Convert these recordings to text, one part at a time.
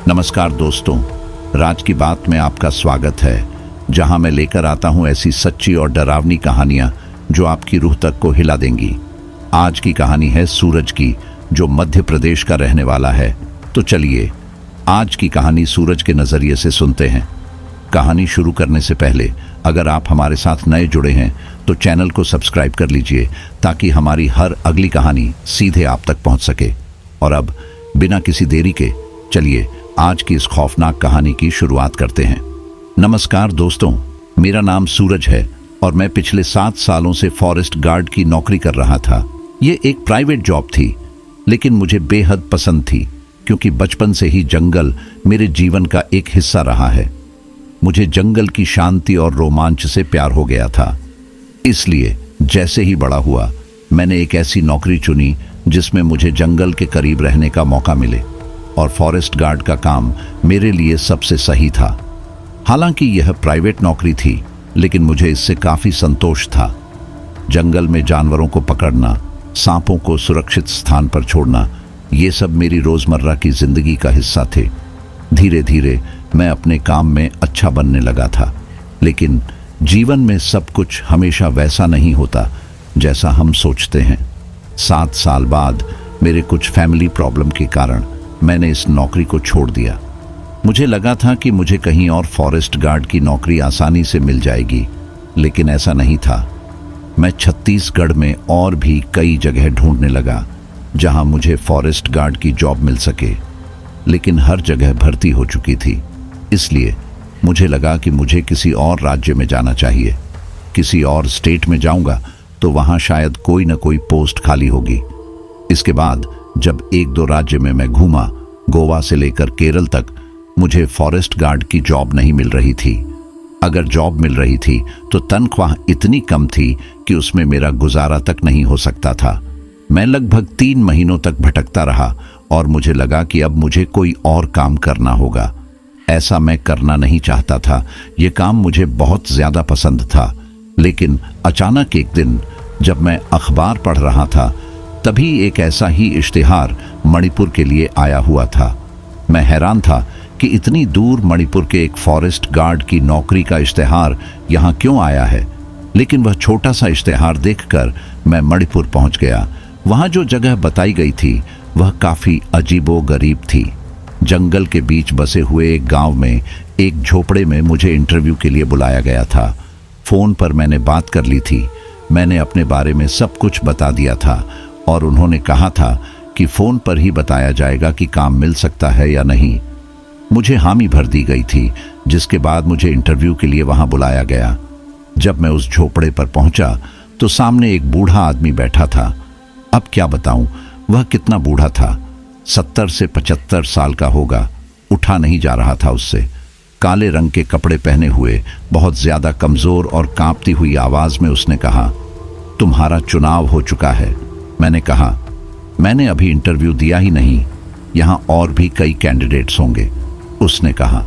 नमस्कार दोस्तों, राज की बात में आपका स्वागत है, जहां मैं लेकर आता हूं ऐसी सच्ची और डरावनी कहानियां जो आपकी रूह तक को हिला देंगी। आज की कहानी है सूरज की, जो मध्य प्रदेश का रहने वाला है। तो चलिए आज की कहानी सूरज के नजरिए से सुनते हैं। कहानी शुरू करने से पहले अगर आप हमारे साथ नए जुड़े हैं तो चैनल को सब्सक्राइब कर लीजिए, ताकि हमारी हर अगली कहानी सीधे आप तक पहुंच सके। और अब बिना किसी देरी के चलिए आज की इस खौफनाक कहानी की शुरुआत करते हैं। नमस्कार दोस्तों, मेरा नाम सूरज है और मैं पिछले 7 सालों से फॉरेस्ट गार्ड की नौकरी कर रहा था। ये एक प्राइवेट जॉब थी, लेकिन मुझे बेहद पसंद थी, क्योंकि बचपन से ही जंगल मेरे जीवन का एक हिस्सा रहा है। मुझे जंगल की शांति और रोमांच से प्यार हो गया था। इसलिए जैसे ही बड़ा हुआ, मैंने एक ऐसी नौकरी चुनी जिसमें मुझे जंगल के करीब रहने का मौका मिले, और फॉरेस्ट गार्ड का काम मेरे लिए सबसे सही था। हालांकि यह प्राइवेट नौकरी थी, लेकिन मुझे इससे काफी संतोष था। जंगल में जानवरों को पकड़ना, सांपों को सुरक्षित स्थान पर छोड़ना, ये सब मेरी रोजमर्रा की जिंदगी का हिस्सा थे। धीरे धीरे मैं अपने काम में अच्छा बनने लगा था, लेकिन जीवन में सब कुछ हमेशा वैसा नहीं होता जैसा हम सोचते हैं। 7 साल बाद मेरे कुछ फैमिली प्रॉब्लम के कारण मैंने इस नौकरी को छोड़ दिया। मुझे लगा था कि मुझे कहीं और फॉरेस्ट गार्ड की नौकरी आसानी से मिल जाएगी, लेकिन ऐसा नहीं था। मैं छत्तीसगढ़ में और भी कई जगह ढूंढने लगा जहां मुझे फॉरेस्ट गार्ड की जॉब मिल सके, लेकिन हर जगह भर्ती हो चुकी थी। इसलिए मुझे लगा कि मुझे किसी और राज्य में जाना चाहिए। किसी और स्टेट में जाऊंगा तो वहां शायद कोई न कोई पोस्ट खाली होगी। इसके बाद जब 1-2 राज्य में मैं घूमा, गोवा से लेकर केरल तक, मुझे फॉरेस्ट गार्ड की जॉब नहीं मिल रही थी। अगर जॉब मिल रही थी तो तनख्वाह इतनी कम थी कि उसमें मेरा गुजारा तक नहीं हो सकता था। मैं लगभग 3 महीनों तक भटकता रहा और मुझे लगा कि अब मुझे कोई और काम करना होगा। ऐसा मैं करना नहीं चाहता था, ये काम मुझे बहुत ज्यादा पसंद था। लेकिन अचानक एक दिन जब मैं अखबार पढ़ रहा था, तभी एक ऐसा ही इश्तिहार मणिपुर के लिए आया हुआ था। मैं हैरान था कि इतनी दूर मणिपुर के एक फॉरेस्ट गार्ड की नौकरी का इश्तिहार यहाँ क्यों आया है। लेकिन वह छोटा सा इश्तिहार देखकर मैं मणिपुर पहुँच गया। वहाँ जो जगह बताई गई थी वह काफ़ी अजीबो-गरीब थी। जंगल के बीच बसे हुए एक गांव में एक झोपड़े में मुझे इंटरव्यू के लिए बुलाया गया था। फ़ोन पर मैंने बात कर ली थी। मैंने अपने बारे में सब कुछ बता दिया था और उन्होंने कहा था कि फ़ोन पर ही बताया जाएगा कि काम मिल सकता है या नहीं। मुझे हामी भर दी गई थी, जिसके बाद मुझे इंटरव्यू के लिए वहाँ बुलाया गया। जब मैं उस झोपड़े पर पहुँचा तो सामने एक बूढ़ा आदमी बैठा था। अब क्या बताऊँ, वह कितना बूढ़ा था। 70 से 75 साल का होगा। उठा नहीं जा रहा था उससे। काले रंग के कपड़े पहने हुए, बहुत ज्यादा कमजोर और कांपती हुई आवाज में उसने कहा, तुम्हारा चुनाव हो चुका है। मैंने कहा, मैंने अभी इंटरव्यू दिया ही नहीं, यहाँ और भी कई कैंडिडेट्स होंगे। उसने कहा,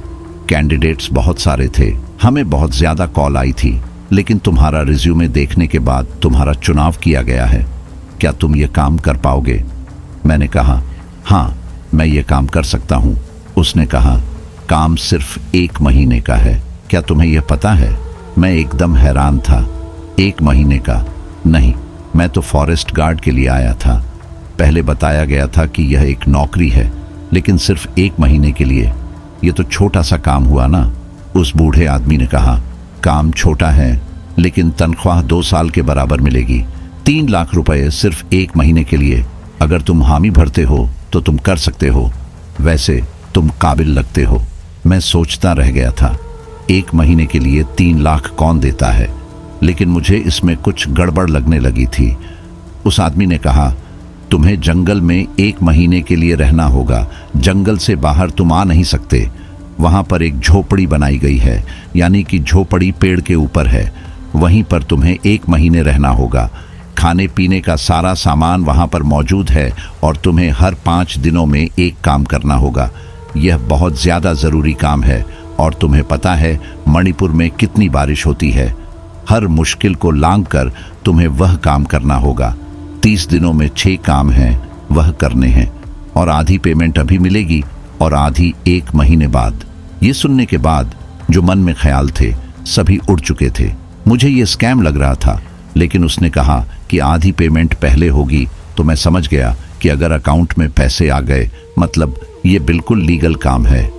कैंडिडेट्स बहुत सारे थे, हमें बहुत ज्यादा कॉल आई थी, लेकिन तुम्हारा रिज्यूमे देखने के बाद तुम्हारा चुनाव किया गया है। क्या तुम ये काम कर पाओगे? मैंने कहा, हाँ, मैं ये काम कर सकता हूँ। उसने कहा, काम सिर्फ 1 महीने का है। क्या तुम्हें यह पता है? मैं एकदम हैरान था। 1 महीने का? नहीं, मैं तो फॉरेस्ट गार्ड के लिए आया था। पहले बताया गया था कि यह एक नौकरी है, लेकिन सिर्फ 1 महीने के लिए। ये तो छोटा सा काम हुआ ना। उस बूढ़े आदमी ने कहा, काम छोटा है, लेकिन तनख्वाह 2 साल के बराबर मिलेगी। 3 लाख रुपए सिर्फ 1 महीने के लिए। अगर तुम हामी भरते हो तो तुम कर सकते हो। वैसे तुम काबिल लगते हो। मैं सोचता रह गया था, 1 महीने के लिए 3 लाख कौन देता है? लेकिन मुझे इसमें कुछ गड़बड़ लगने लगी थी। उस आदमी ने कहा, तुम्हें जंगल में 1 महीने के लिए रहना होगा। जंगल से बाहर तुम आ नहीं सकते। वहां पर एक झोपड़ी बनाई गई है, यानी कि झोपड़ी पेड़ के ऊपर है। वहीं पर तुम्हें 1 महीने रहना होगा। खाने पीने का सारा सामान वहां पर मौजूद है और तुम्हें हर 5 दिनों में एक काम करना होगा। यह बहुत ज़्यादा ज़रूरी काम है और तुम्हें पता है मणिपुर में कितनी बारिश होती है। हर मुश्किल को लांघकर तुम्हें वह काम करना होगा। 30 दिनों में 6 काम हैं, वह करने हैं और आधी पेमेंट अभी मिलेगी और आधी 1 महीने बाद। ये सुनने के बाद जो मन में ख्याल थे सभी उड़ चुके थे। मुझे ये स्कैम लग रहा था, लेकिन उसने कहा कि आधी पेमेंट पहले होगी, तो मैं समझ गया कि अगर अकाउंट में पैसे आ गए मतलब ये बिल्कुल लीगल काम है।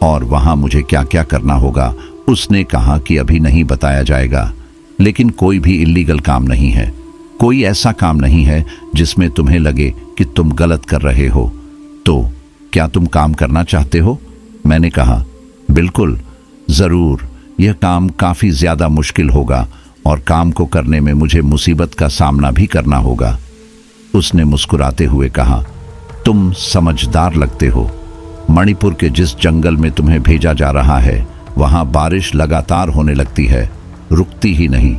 और वहां मुझे क्या क्या करना होगा उसने कहा कि अभी नहीं बताया जाएगा, लेकिन कोई भी इल्लीगल काम नहीं है। कोई ऐसा काम नहीं है जिसमें तुम्हें लगे कि तुम गलत कर रहे हो। तो क्या तुम काम करना चाहते हो? मैंने कहा बिल्कुल, जरूर। यह काम काफी ज्यादा मुश्किल होगा और काम को करने में मुझे मुसीबत का सामना भी करना होगा। उसने मुस्कुराते हुए कहा, तुम समझदार लगते हो। मणिपुर के जिस जंगल में तुम्हें भेजा जा रहा है वहां बारिश लगातार होने लगती है, रुकती ही नहीं।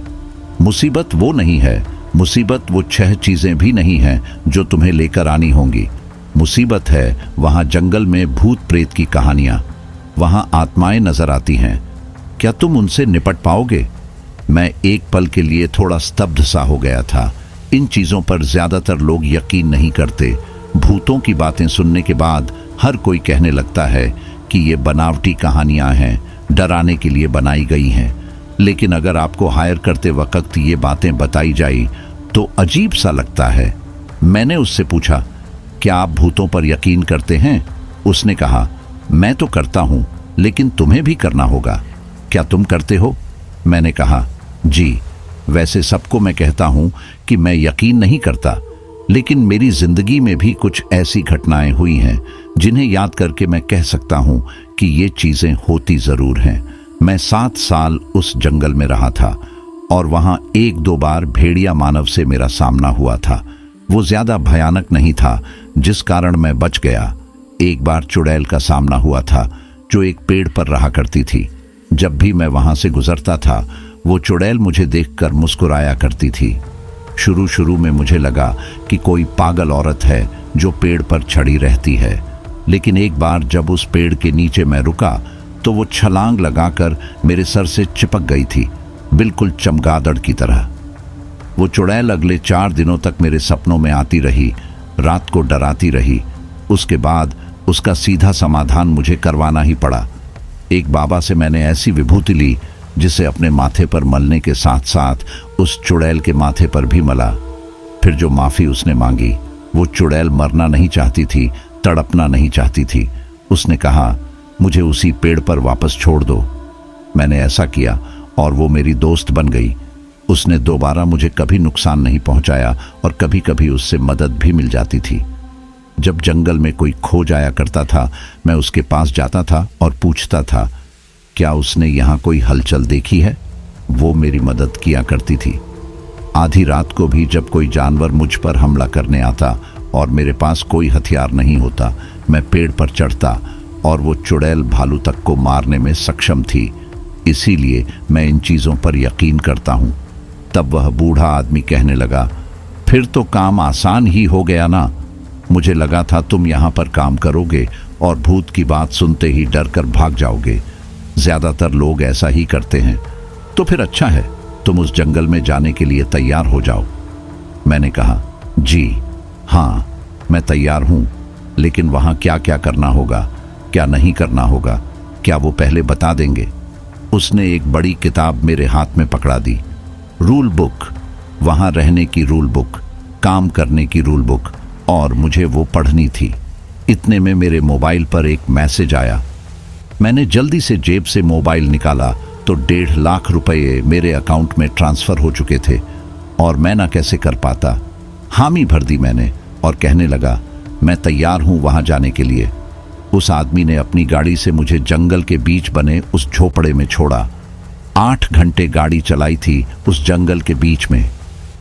मुसीबत वो नहीं है, मुसीबत वो 6 चीजें भी नहीं हैं जो तुम्हें लेकर आनी होंगी। मुसीबत है वहां जंगल में भूत प्रेत की कहानियां, वहां आत्माएं नजर आती हैं। क्या तुम उनसे निपट पाओगे? मैं एक पल के लिए थोड़ा स्तब्ध सा हो गया था। इन चीजों पर ज्यादातर लोग यकीन नहीं करते। भूतों की बातें सुनने के बाद हर कोई कहने लगता है कि ये बनावटी कहानियां हैं, डराने के लिए बनाई गई हैं। लेकिन अगर आपको हायर करते वक्त ये बातें बताई जाई तो अजीब सा लगता है। मैंने उससे पूछा, क्या आप भूतों पर यकीन करते हैं? उसने कहा, मैं तो करता हूं, लेकिन तुम्हें भी करना होगा। क्या तुम करते हो? मैंने कहा, जी। वैसे सबको मैं कहता हूं कि मैं यकीन नहीं करता, लेकिन मेरी जिंदगी में भी कुछ ऐसी घटनाएं हुई हैं जिन्हें याद करके मैं कह सकता हूं कि ये चीजें होती जरूर हैं। मैं 7 साल उस जंगल में रहा था और वहां 1-2 बार भेड़िया मानव से मेरा सामना हुआ था। वो ज्यादा भयानक नहीं था, जिस कारण मैं बच गया। एक बार चुड़ैल का सामना हुआ था जो एक पेड़ पर रहा करती थी। जब भी मैं वहां से गुजरता था वो चुड़ैल मुझे देखकर मुस्कुराया करती थी। शुरू में मुझे लगा कि कोई पागल औरत है जो पेड़ पर चढ़ी रहती है, लेकिन एक बार जब उस पेड़ के नीचे मैं रुका तो वो छलांग लगाकर मेरे सर से चिपक गई थी, बिल्कुल चमगादड़ की तरह। वो चुड़ैल अगले 4 दिनों तक मेरे सपनों में आती रही, रात को डराती रही। उसके बाद उसका सीधा समाधान मुझे करवाना ही पड़ा। एक बाबा से मैंने ऐसी विभूति ली जिसे अपने माथे पर मलने के साथ साथ उस चुड़ैल के माथे पर भी मला। फिर जो माफी उसने मांगी, वो चुड़ैल मरना नहीं चाहती थी, तड़पना नहीं चाहती थी। उसने कहा, मुझे उसी पेड़ पर वापस छोड़ दो। मैंने ऐसा किया और वो मेरी दोस्त बन गई। उसने दोबारा मुझे कभी नुकसान नहीं पहुंचाया और कभी कभी उससे मदद भी मिल जाती थी। जब जंगल में कोई खो जाया करता था, मैं उसके पास जाता था और पूछता था, क्या उसने यहाँ कोई हलचल देखी है? वो मेरी मदद किया करती थी। आधी रात को भी जब कोई जानवर मुझ पर हमला करने आता और मेरे पास कोई हथियार नहीं होता, मैं पेड़ पर चढ़ता और वो चुड़ैल भालू तक को मारने में सक्षम थी। इसीलिए मैं इन चीज़ों पर यकीन करता हूँ। तब वह बूढ़ा आदमी कहने लगा, फिर तो काम आसान ही हो गया ना। मुझे लगा था तुम यहाँ पर काम करोगे और भूत की बात सुनते ही डर कर भाग जाओगे। ज्यादातर लोग ऐसा ही करते हैं। तो फिर अच्छा है, तुम उस जंगल में जाने के लिए तैयार हो जाओ। मैंने कहा, जी हाँ, मैं तैयार हूं, लेकिन वहां क्या क्या करना होगा, क्या नहीं करना होगा, क्या वो पहले बता देंगे? उसने एक बड़ी किताब मेरे हाथ में पकड़ा दी। रूल बुक, वहां रहने की रूल बुक, काम करने की रूल बुक, और मुझे वो पढ़नी थी। इतने में मेरे मोबाइल पर एक मैसेज आया। मैंने जल्दी से जेब से मोबाइल निकाला तो 1.5 लाख रुपए मेरे अकाउंट में ट्रांसफर हो चुके थे और मैं ना कैसे कर पाता। हामी भर दी मैंने और कहने लगा, मैं तैयार हूं वहां जाने के लिए। उस आदमी ने अपनी गाड़ी से मुझे जंगल के बीच बने उस झोपड़े में छोड़ा। 8 घंटे गाड़ी चलाई थी उस जंगल के बीच में,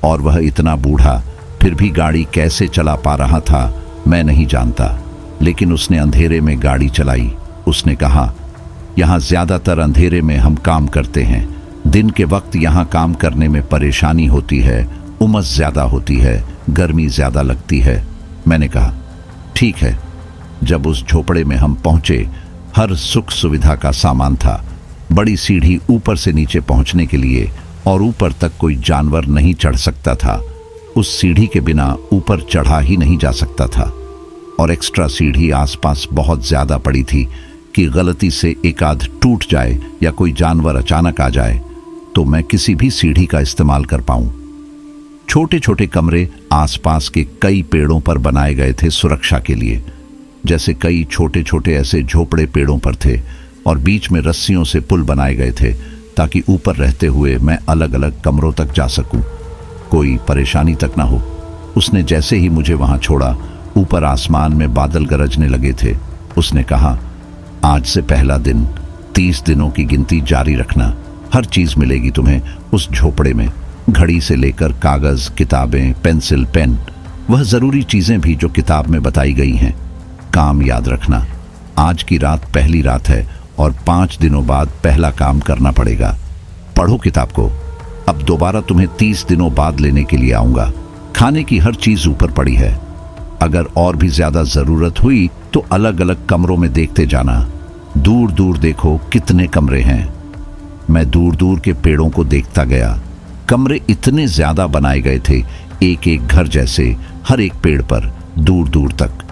और वह इतना बूढ़ा फिर भी गाड़ी कैसे चला पा रहा था मैं नहीं जानता, लेकिन उसने अंधेरे में गाड़ी चलाई। उसने कहा, यहाँ ज्यादातर अंधेरे में हम काम करते हैं। दिन के वक्त यहाँ काम करने में परेशानी होती है, उमस ज्यादा होती है, गर्मी ज्यादा लगती है। मैंने कहा, ठीक है। जब उस झोपड़े में हम पहुंचे, हर सुख सुविधा का सामान था। बड़ी सीढ़ी ऊपर से नीचे पहुंचने के लिए, और ऊपर तक कोई जानवर नहीं चढ़ सकता था। उस सीढ़ी के बिना ऊपर चढ़ा ही नहीं जा सकता था। और एक्स्ट्रा सीढ़ी आसपास बहुत ज्यादा पड़ी थी कि गलती से एक आध टूट जाए या कोई जानवर अचानक आ जाए तो मैं किसी भी सीढ़ी का इस्तेमाल कर पाऊं। छोटे छोटे कमरे आसपास के कई पेड़ों पर बनाए गए थे सुरक्षा के लिए, जैसे कई छोटे छोटे ऐसे झोपड़े पेड़ों पर थे और बीच में रस्सियों से पुल बनाए गए थे ताकि ऊपर रहते हुए मैं अलग अलग कमरों तक जा सकूं, कोई परेशानी तक ना हो। उसने जैसे ही मुझे वहां छोड़ा, ऊपर आसमान में बादल गरजने लगे थे। उसने कहा, आज से पहला दिन, 30 दिनों की गिनती जारी रखना। हर चीज मिलेगी तुम्हें उस झोपड़े में, घड़ी से लेकर कागज, किताबें, पेंसिल, पेन, वह जरूरी चीजें भी जो किताब में बताई गई हैं। काम याद रखना, आज की रात पहली रात है और 5 दिनों बाद पहला काम करना पड़ेगा। पढ़ो किताब को। अब दोबारा तुम्हें 30 दिनों बाद लेने के लिए आऊंगा। खाने की हर चीज ऊपर पड़ी है। अगर और भी ज्यादा जरूरत हुई तो अलग अलग कमरों में देखते जाना। दूर दूर देखो कितने कमरे हैं। मैं दूर दूर के पेड़ों को देखता गया। कमरे इतने ज्यादा बनाए गए थे, एक एक घर जैसे, हर एक पेड़ पर, दूर दूर तक।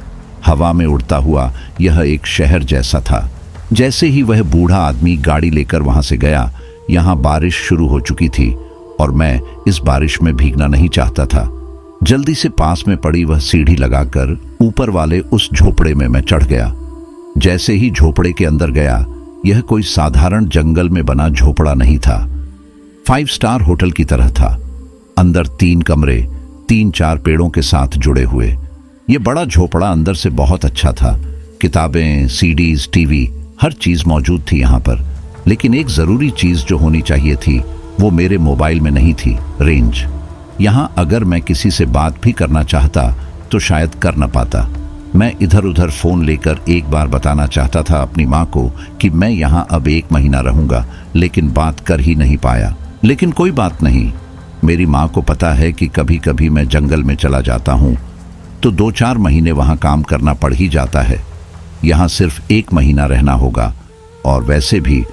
हवा में उड़ता हुआ यह एक शहर जैसा था। जैसे ही वह बूढ़ा आदमी गाड़ी लेकर वहां से गया, यहां बारिश शुरू हो चुकी थी और मैं इस बारिश में भीगना नहीं चाहता था। जल्दी से पास में पड़ी वह सीढ़ी लगाकर ऊपर वाले उस झोपड़े में मैं चढ़ गया। जैसे ही झोपड़े के अंदर गया, यह कोई साधारण जंगल में बना झोपड़ा नहीं था, 5 स्टार होटल की तरह था। अंदर 3 कमरे 3-4 पेड़ों के साथ जुड़े हुए। यह बड़ा झोपड़ा अंदर से बहुत अच्छा था। किताबें, सीडीज, टीवी, हर चीज मौजूद थी यहाँ पर। लेकिन एक जरूरी चीज जो होनी चाहिए थी वो मेरे मोबाइल में नहीं थी, रेंज। यहाँ अगर मैं किसी से बात भी करना चाहता तो शायद कर न पाता। मैं इधर उधर फोन लेकर एक बार बताना चाहता था अपनी माँ को कि मैं यहाँ अब 1 महीना रहूंगा, लेकिन बात कर ही नहीं पाया। लेकिन कोई बात नहीं, मेरी माँ को पता है कि कभी कभी मैं जंगल में चला जाता हूँ तो 2-4 महीने वहाँ काम करना पड़ ही जाता है। यहाँ सिर्फ 1 महीना रहना होगा और वैसे भी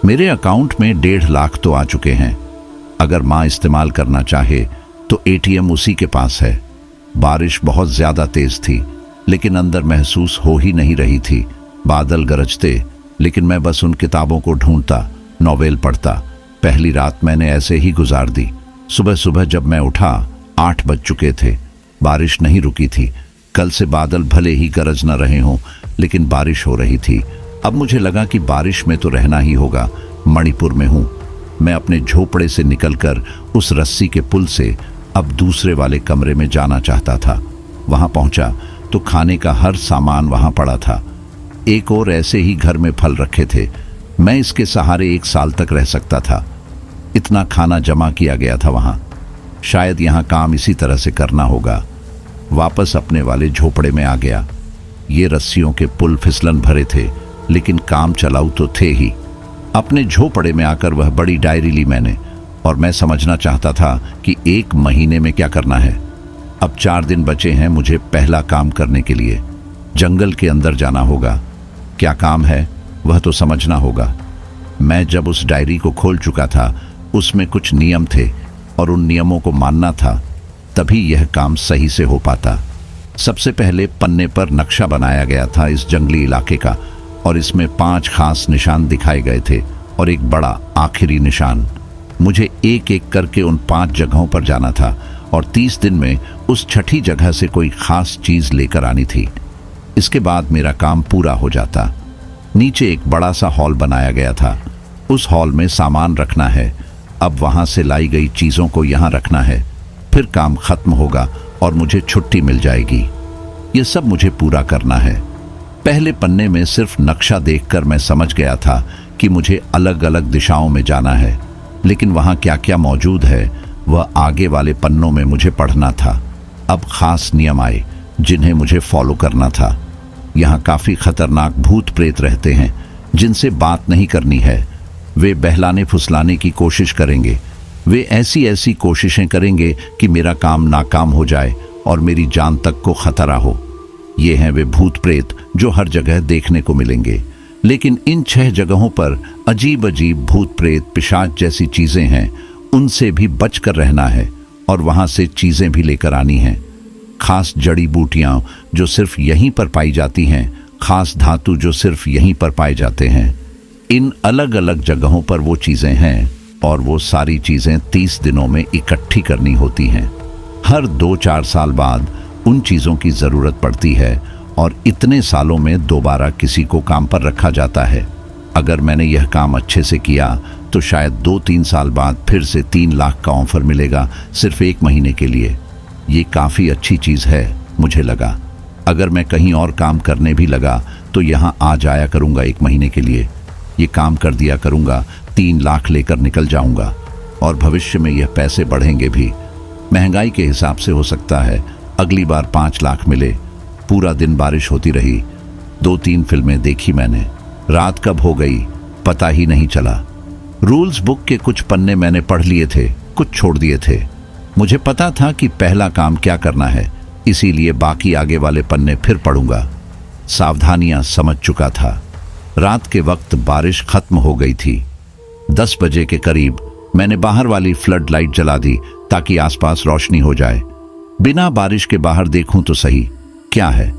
मेरे अकाउंट में 1.5 लाख तो आ चुके हैं। अगर माँ इस्तेमाल करना चाहे तो एटीएम उसी के पास है। बारिश बहुत ज्यादा तेज थी, लेकिन अंदर महसूस हो ही नहीं रही थी। बादल गरजते, लेकिन मैं बस उन किताबों को ढूंढता, नॉवेल पढ़ता। पहली रात मैंने ऐसे ही गुजार दी। सुबह सुबह जब मैं उठा, 8 बज चुके थे। बारिश नहीं रुकी थी। कल से बादल भले ही गरज न रहे हों, लेकिन बारिश हो रही थी। अब मुझे लगा कि बारिश में तो रहना ही होगा। मणिपुर में हूँ। मैं अपने झोपड़े से निकलकर उस रस्सी के पुल से अब दूसरे वाले कमरे में जाना चाहता था। वहां पहुंचा तो खाने का हर सामान वहां पड़ा था। एक और ऐसे ही घर में फल रखे थे। मैं इसके सहारे 1 साल तक रह सकता था। इतना खाना जमा किया गया था वहां। शायद यहाँ काम इसी तरह से करना होगा। वापस अपने वाले झोपड़े में आ गया। ये रस्सियों के पुल फिसलन भरे थे, लेकिन काम चलाऊ तो थे ही। अपने झोपड़े में आकर वह बड़ी डायरी ली मैंने, और मैं समझना चाहता था कि 1 महीने में क्या करना है। अब 4 दिन बचे हैं मुझे पहला काम करने के लिए। जंगल के अंदर जाना होगा। क्या काम है वह तो समझना होगा। मैं जब उस डायरी को खोल चुका था, उसमें कुछ नियम थे और उन नियमों को मानना था, तभी यह काम सही से हो पाता। सबसे पहले पन्ने पर नक्शा बनाया गया था इस जंगली इलाके का, और इसमें 5 खास निशान दिखाए गए थे और एक बड़ा आखिरी निशान। मुझे एक एक करके उन 5 जगहों पर जाना था और 30 दिन में उस छठी जगह से कोई खास चीज लेकर आनी थी। इसके बाद मेरा काम पूरा हो जाता। नीचे एक बड़ा सा हॉल बनाया गया था। उस हॉल में सामान रखना है। अब वहां से लाई गई चीजों को यहां रखना है। फिर काम खत्म होगा और मुझे छुट्टी मिल जाएगी। ये सब मुझे पूरा करना है। पहले पन्ने में सिर्फ नक्शा देखकर मैं समझ गया था कि मुझे अलग अलग दिशाओं में जाना है, लेकिन वहां क्या क्या मौजूद है वह आगे वाले पन्नों में मुझे पढ़ना था। अब खास नियम आए जिन्हें मुझे फॉलो करना था। यहाँ काफी खतरनाक भूत प्रेत रहते हैं जिनसे बात नहीं करनी है। वे बहलाने फुसलाने की कोशिश करेंगे। वे ऐसी ऐसी कोशिशें करेंगे कि मेरा काम नाकाम हो जाए और मेरी जान तक को खतरा हो। ये हैं वे भूत प्रेत जो हर जगह देखने को मिलेंगे। लेकिन इन 6 जगहों पर अजीब अजीब भूत प्रेत पिशाच जैसी चीजें हैं। उनसे भी बचकर रहना है और वहां से चीजें भी लेकर आनी हैं। खास जड़ी बूटियां जो सिर्फ यहीं पर पाई जाती हैं, खास धातु जो सिर्फ यहीं पर पाए जाते हैं। इन अलग अलग जगहों पर वो चीज़ें हैं और वो सारी चीज़ें 30 दिनों में इकट्ठी करनी होती हैं। हर 2-4 साल बाद उन चीज़ों की ज़रूरत पड़ती है और इतने सालों में दोबारा किसी को काम पर रखा जाता है। अगर मैंने यह काम अच्छे से किया तो शायद 2-3 साल बाद फिर से 3 लाख का ऑफर मिलेगा, सिर्फ 1 महीने के लिए। ये काफ़ी अच्छी चीज़ है मुझे लगा। अगर मैं कहीं और काम करने भी लगा तो यहाँ आ जाया करूँगा 1 महीने के लिए, ये काम कर दिया करूँगा, 3 लाख लेकर निकल जाऊँगा और भविष्य में यह पैसे बढ़ेंगे भी। महंगाई के हिसाब से हो सकता है अगली बार 5 लाख मिले। पूरा दिन बारिश होती रही। 2-3 फिल्में देखी मैंने। रात कब हो गई पता ही नहीं चला। रूल्स बुक के कुछ पन्ने मैंने पढ़ लिए थे, कुछ छोड़ दिए थे। मुझे पता था कि पहला काम क्या करना है, इसीलिए बाकी आगे वाले पन्ने फिर पढ़ूंगा। सावधानियां समझ चुका था। रात के वक्त बारिश खत्म हो गई थी। 10 बजे के करीब मैंने बाहर वाली फ्लड लाइट जला दी ताकि आसपास रोशनी हो जाए। बिना बारिश के बाहर देखूं तो सही क्या है।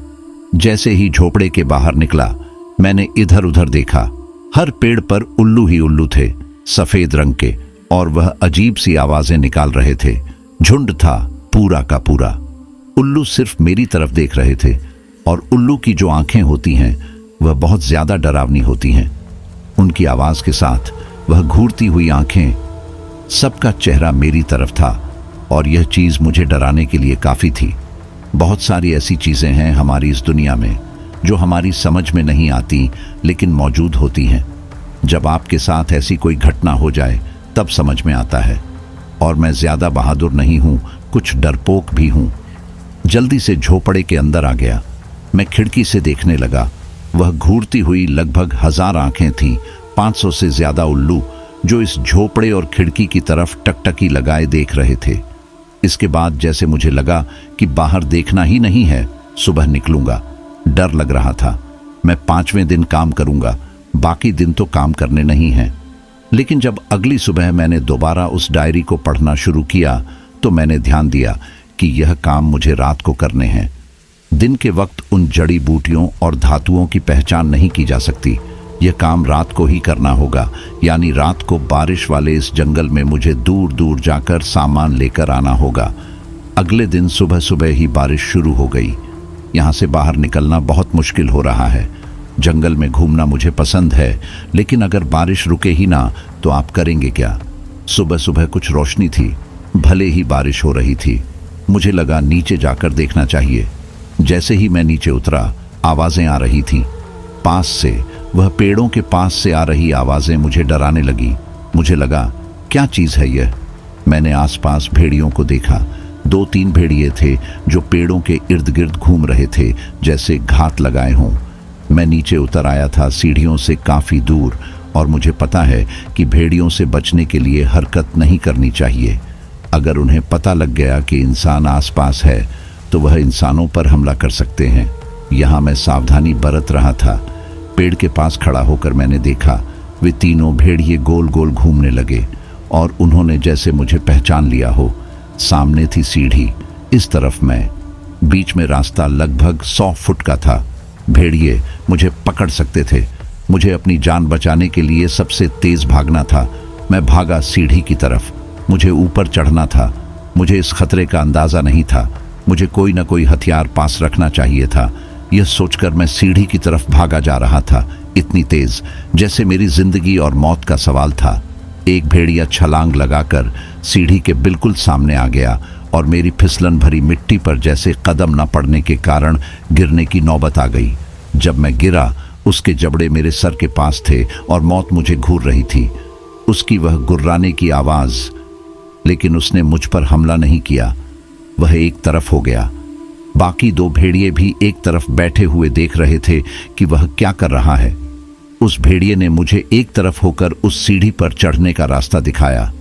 जैसे ही झोपड़े के बाहर निकला मैंने इधर उधर देखा। हर पेड़ पर उल्लू ही उल्लू थे, सफेद रंग के, और वह अजीब सी आवाजें निकाल रहे थे। झुंड था पूरा का पूरा। उल्लू सिर्फ मेरी तरफ देख रहे थे और उल्लू की जो आंखें होती हैं वह बहुत ज्यादा डरावनी होती हैं। उनकी आवाज के साथ वह घूरती हुई आंखें, सबका चेहरा मेरी तरफ था और यह चीज मुझे डराने के लिए काफी थी। बहुत सारी ऐसी चीजें हैं हमारी इस दुनिया में जो हमारी समझ में नहीं आती लेकिन मौजूद होती हैं। जब आपके साथ ऐसी कोई घटना हो जाए तब समझ में आता है। और मैं ज्यादा बहादुर नहीं हूं, कुछ डरपोक भी हूं। जल्दी से झोपड़े के अंदर आ गया। मैं खिड़की से देखने लगा। वह घूरती हुई लगभग 1000 आंखें थीं, 500 से ज्यादा उल्लू जो इस झोपड़े और खिड़की की तरफ टकटकी लगाए देख रहे थे। इसके बाद जैसे मुझे लगा कि बाहर देखना ही नहीं है, सुबह निकलूंगा। डर लग रहा था। मैं 5वें दिन काम करूंगा, बाकी दिन तो काम करने नहीं हैं। लेकिन जब अगली सुबह मैंने दोबारा उस डायरी को पढ़ना शुरू किया तो मैंने ध्यान दिया कि यह काम मुझे रात को करने हैं। दिन के वक्त उन जड़ी बूटियों और धातुओं की पहचान नहीं की जा सकती। यह काम रात को ही करना होगा, यानी रात को बारिश वाले इस जंगल में मुझे दूर दूर जाकर सामान लेकर आना होगा। अगले दिन सुबह सुबह ही बारिश शुरू हो गई। यहाँ से बाहर निकलना बहुत मुश्किल हो रहा है। जंगल में घूमना मुझे पसंद है, लेकिन अगर बारिश रुके ही ना तो आप करेंगे क्या। सुबह सुबह कुछ रोशनी थी, भले ही बारिश हो रही थी। मुझे लगा नीचे जाकर देखना चाहिए। जैसे ही मैं नीचे उतरा आवाजें आ रही थीं पास से। वह पेड़ों के पास से आ रही आवाजें मुझे डराने लगी। मुझे लगा क्या चीज है यह। मैंने आसपास भेड़ियों को देखा। 2-3 भेड़िए थे जो पेड़ों के इर्द गिर्द घूम रहे थे जैसे घात लगाए हों। मैं नीचे उतर आया था सीढ़ियों से काफी दूर, और मुझे पता है कि भेड़ियों से बचने के लिए हरकत नहीं करनी चाहिए। अगर उन्हें पता लग गया कि इंसान आसपास है तो वह इंसानों पर हमला कर सकते हैं। यहाँ मैं सावधानी बरत रहा था। पेड़ के पास खड़ा होकर मैंने देखा वे तीनों भेड़िए गोल गोल घूमने लगे और उन्होंने जैसे मुझे पहचान लिया हो। सामने थी सीढ़ी, इस तरफ मैं। बीच में रास्ता लगभग 100 फुट का था। भेड़िए मुझे पकड़ सकते थे। मुझे अपनी जान बचाने के लिए सबसे तेज भागना था। मैं भागा सीढ़ी की तरफ। मुझे ऊपर चढ़ना था। मुझे इस खतरे का अंदाजा नहीं था। मुझे कोई ना कोई हथियार पास रखना चाहिए था। यह सोचकर मैं सीढ़ी की तरफ भागा जा रहा था, इतनी तेज जैसे मेरी जिंदगी और मौत का सवाल था। एक भेड़िया छलांग लगाकर सीढ़ी के बिल्कुल सामने आ गया और मेरी फिसलन भरी मिट्टी पर जैसे कदम न पड़ने के कारण गिरने की नौबत आ गई। जब मैं गिरा उसके जबड़े मेरे सर के पास थे और मौत मुझे घूर रही थी। उसकी वह गुर्राने की आवाज, लेकिन उसने मुझ पर हमला नहीं किया। वह एक तरफ हो गया। बाकी 2 भेड़िए भी एक तरफ बैठे हुए देख रहे थे कि वह क्या कर रहा है। उस भेड़िए ने मुझे एक तरफ होकर उस सीढ़ी पर चढ़ने का रास्ता दिखाया।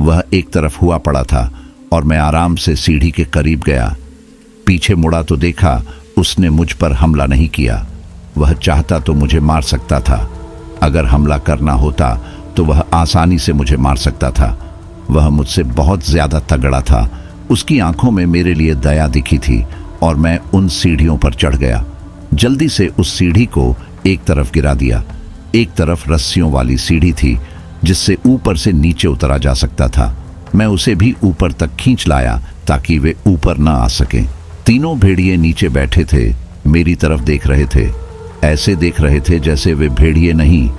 वह एक तरफ हुआ पड़ा था और मैं आराम से सीढ़ी के करीब गया। पीछे मुड़ा तो देखा उसने मुझ पर हमला नहीं किया। वह चाहता तो मुझे मार सकता था। अगर हमला करना होता तो वह आसानी से मुझे मार सकता था। वह मुझसे बहुत ज्यादा तगड़ा था उसकी आंखों में मेरे लिए दया दिखी थी और मैं उन सीढ़ियों पर चढ़ गया। जल्दी से उस सीढ़ी को एक तरफ गिरा दिया। एक तरफ रस्सियों वाली सीढ़ी थी जिससे ऊपर से नीचे उतरा जा सकता था। मैं उसे भी ऊपर तक खींच लाया ताकि वे ऊपर न आ सकें। तीनों भेड़िए नीचे बैठे थे, मेरी तरफ देख रहे थे। ऐसे देख रहे थे जैसे वे भेड़िए नहीं,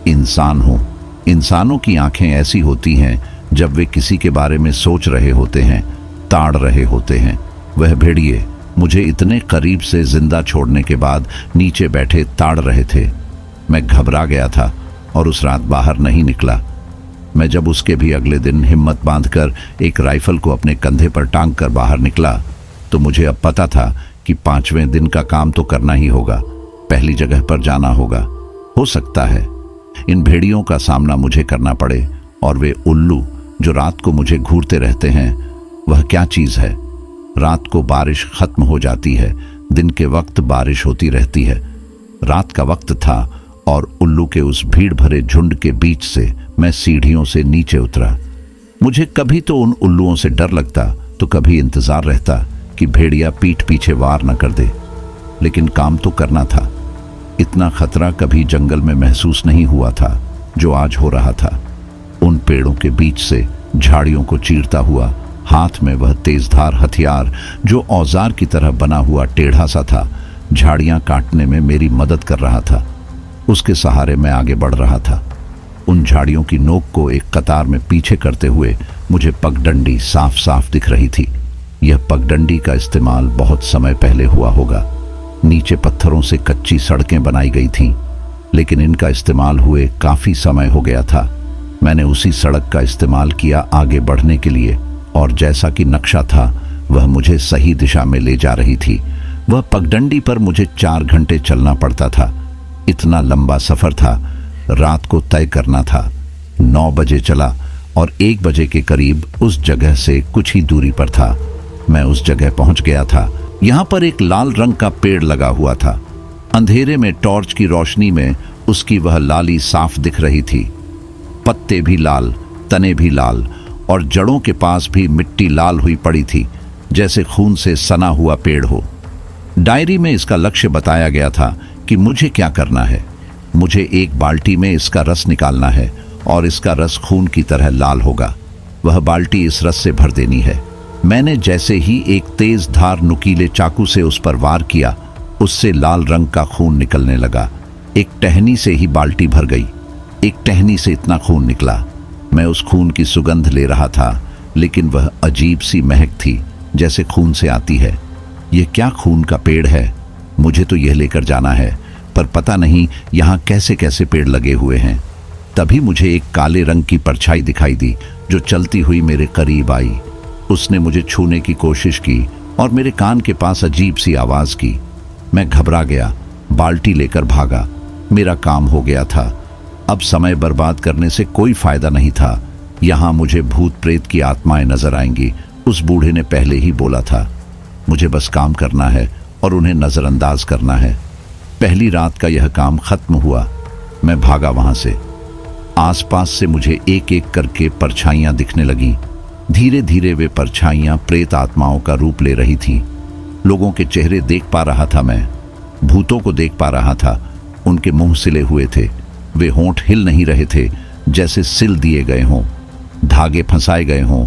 इंसान हो। इंसानों की आंखें ऐसी होती हैं जब वे किसी के बारे में सोच रहे होते हैं, ताड़ रहे होते हैं। वह भेड़िए मुझे इतने करीब से जिंदा छोड़ने के बाद नीचे बैठे ताड़ रहे थे। मैं घबरा गया था और उस रात बाहर नहीं निकला। मैं जब उसके भी अगले दिन हिम्मत बांधकर एक राइफल को अपने कंधे पर टांग कर बाहर निकला तो मुझे अब पता था कि 5वें दिन का काम तो करना ही होगा। पहली जगह पर जाना होगा। हो सकता है इन भेड़ियों का सामना मुझे करना पड़े और वे उल्लू जो रात को मुझे घूरते रहते हैं, वह क्या चीज है। रात को बारिश खत्म हो जाती है, दिन के वक्त बारिश होती रहती है। रात का वक्त था और उल्लू के उस भीड़ भरे झुंड के बीच से मैं सीढ़ियों से नीचे उतरा। मुझे कभी तो उन उल्लुओं से डर लगता तो कभी इंतजार रहता कि भेड़िया पीठ पीछे वार न कर दे, लेकिन काम तो करना था। इतना खतरा कभी जंगल में महसूस नहीं हुआ था जो आज हो रहा था। उन पेड़ों के बीच से झाड़ियों को चीरता हुआ, हाथ में वह तेजधार हथियार जो औजार की तरह बना हुआ टेढ़ा सा था, झाड़ियां काटने में मेरी मदद कर रहा था। उसके सहारे मैं आगे बढ़ रहा था। उन झाड़ियों की नोक को एक कतार में पीछे करते हुए मुझे पगडंडी साफ साफ दिख रही थी। यह पगडंडी का इस्तेमाल बहुत समय पहले हुआ होगा। नीचे पत्थरों से कच्ची सड़कें बनाई गई थीं, लेकिन इनका इस्तेमाल हुए काफी समय हो गया था। मैंने उसी सड़क का इस्तेमाल किया आगे बढ़ने के लिए, और जैसा कि नक्शा था वह मुझे सही दिशा में ले जा रही थी। वह पगडंडी पर मुझे 4 घंटे चलना पड़ता था। इतना लंबा सफर था, रात को तय करना था। 9 बजे चला और 1 बजे के करीब उस जगह से कुछ ही दूरी पर था। मैं उस जगह पहुंच गया था। यहां पर एक लाल रंग का पेड़ लगा हुआ था। अंधेरे में टॉर्च की रोशनी में उसकी वह लाली साफ दिख रही थी। पत्ते भी लाल, तने भी लाल, और जड़ों के पास भी मिट्टी लाल हुई पड़ी थी, जैसे खून से सना हुआ पेड़ हो। डायरी में इसका लक्ष्य बताया गया था कि मुझे क्या करना है। मुझे एक बाल्टी में इसका रस निकालना है और इसका रस खून की तरह लाल होगा। वह बाल्टी इस रस से भर देनी है। मैंने जैसे ही एक तेज धार नुकीले चाकू से उस पर वार किया, उससे लाल रंग का खून निकलने लगा। एक टहनी से ही बाल्टी भर गई। एक टहनी से इतना खून निकला। मैं उस खून की सुगंध ले रहा था, लेकिन वह अजीब सी महक थी जैसे खून से आती है। यह क्या खून का पेड़ है? मुझे तो यह लेकर जाना है, पर पता नहीं यहाँ कैसे कैसे पेड़ लगे हुए हैं। तभी मुझे एक काले रंग की परछाई दिखाई दी जो चलती हुई मेरे करीब आई। उसने मुझे छूने की कोशिश की और मेरे कान के पास अजीब सी आवाज की। मैं घबरा गया, बाल्टी लेकर भागा। मेरा काम हो गया था। अब समय बर्बाद करने से कोई फायदा नहीं था। यहाँ मुझे भूत प्रेत की आत्माएं नजर आएंगी, उस बूढ़े ने पहले ही बोला था। मुझे बस काम करना है और उन्हें नजरअंदाज करना है। पहली रात का यह काम खत्म हुआ। मैं भागा वहां से। आसपास से मुझे एक एक करके परछाइयां दिखने लगीं। धीरे धीरे वे परछाइयां प्रेत आत्माओं का रूप ले रही थीं। लोगों के चेहरे देख पा रहा था मैं। भूतों को देख पा रहा था। उनके मुंह सिले हुए थे। वे होंठ हिल नहीं रहे थे, जैसे सिल दिए गए हों, धागे फंसाए गए हों।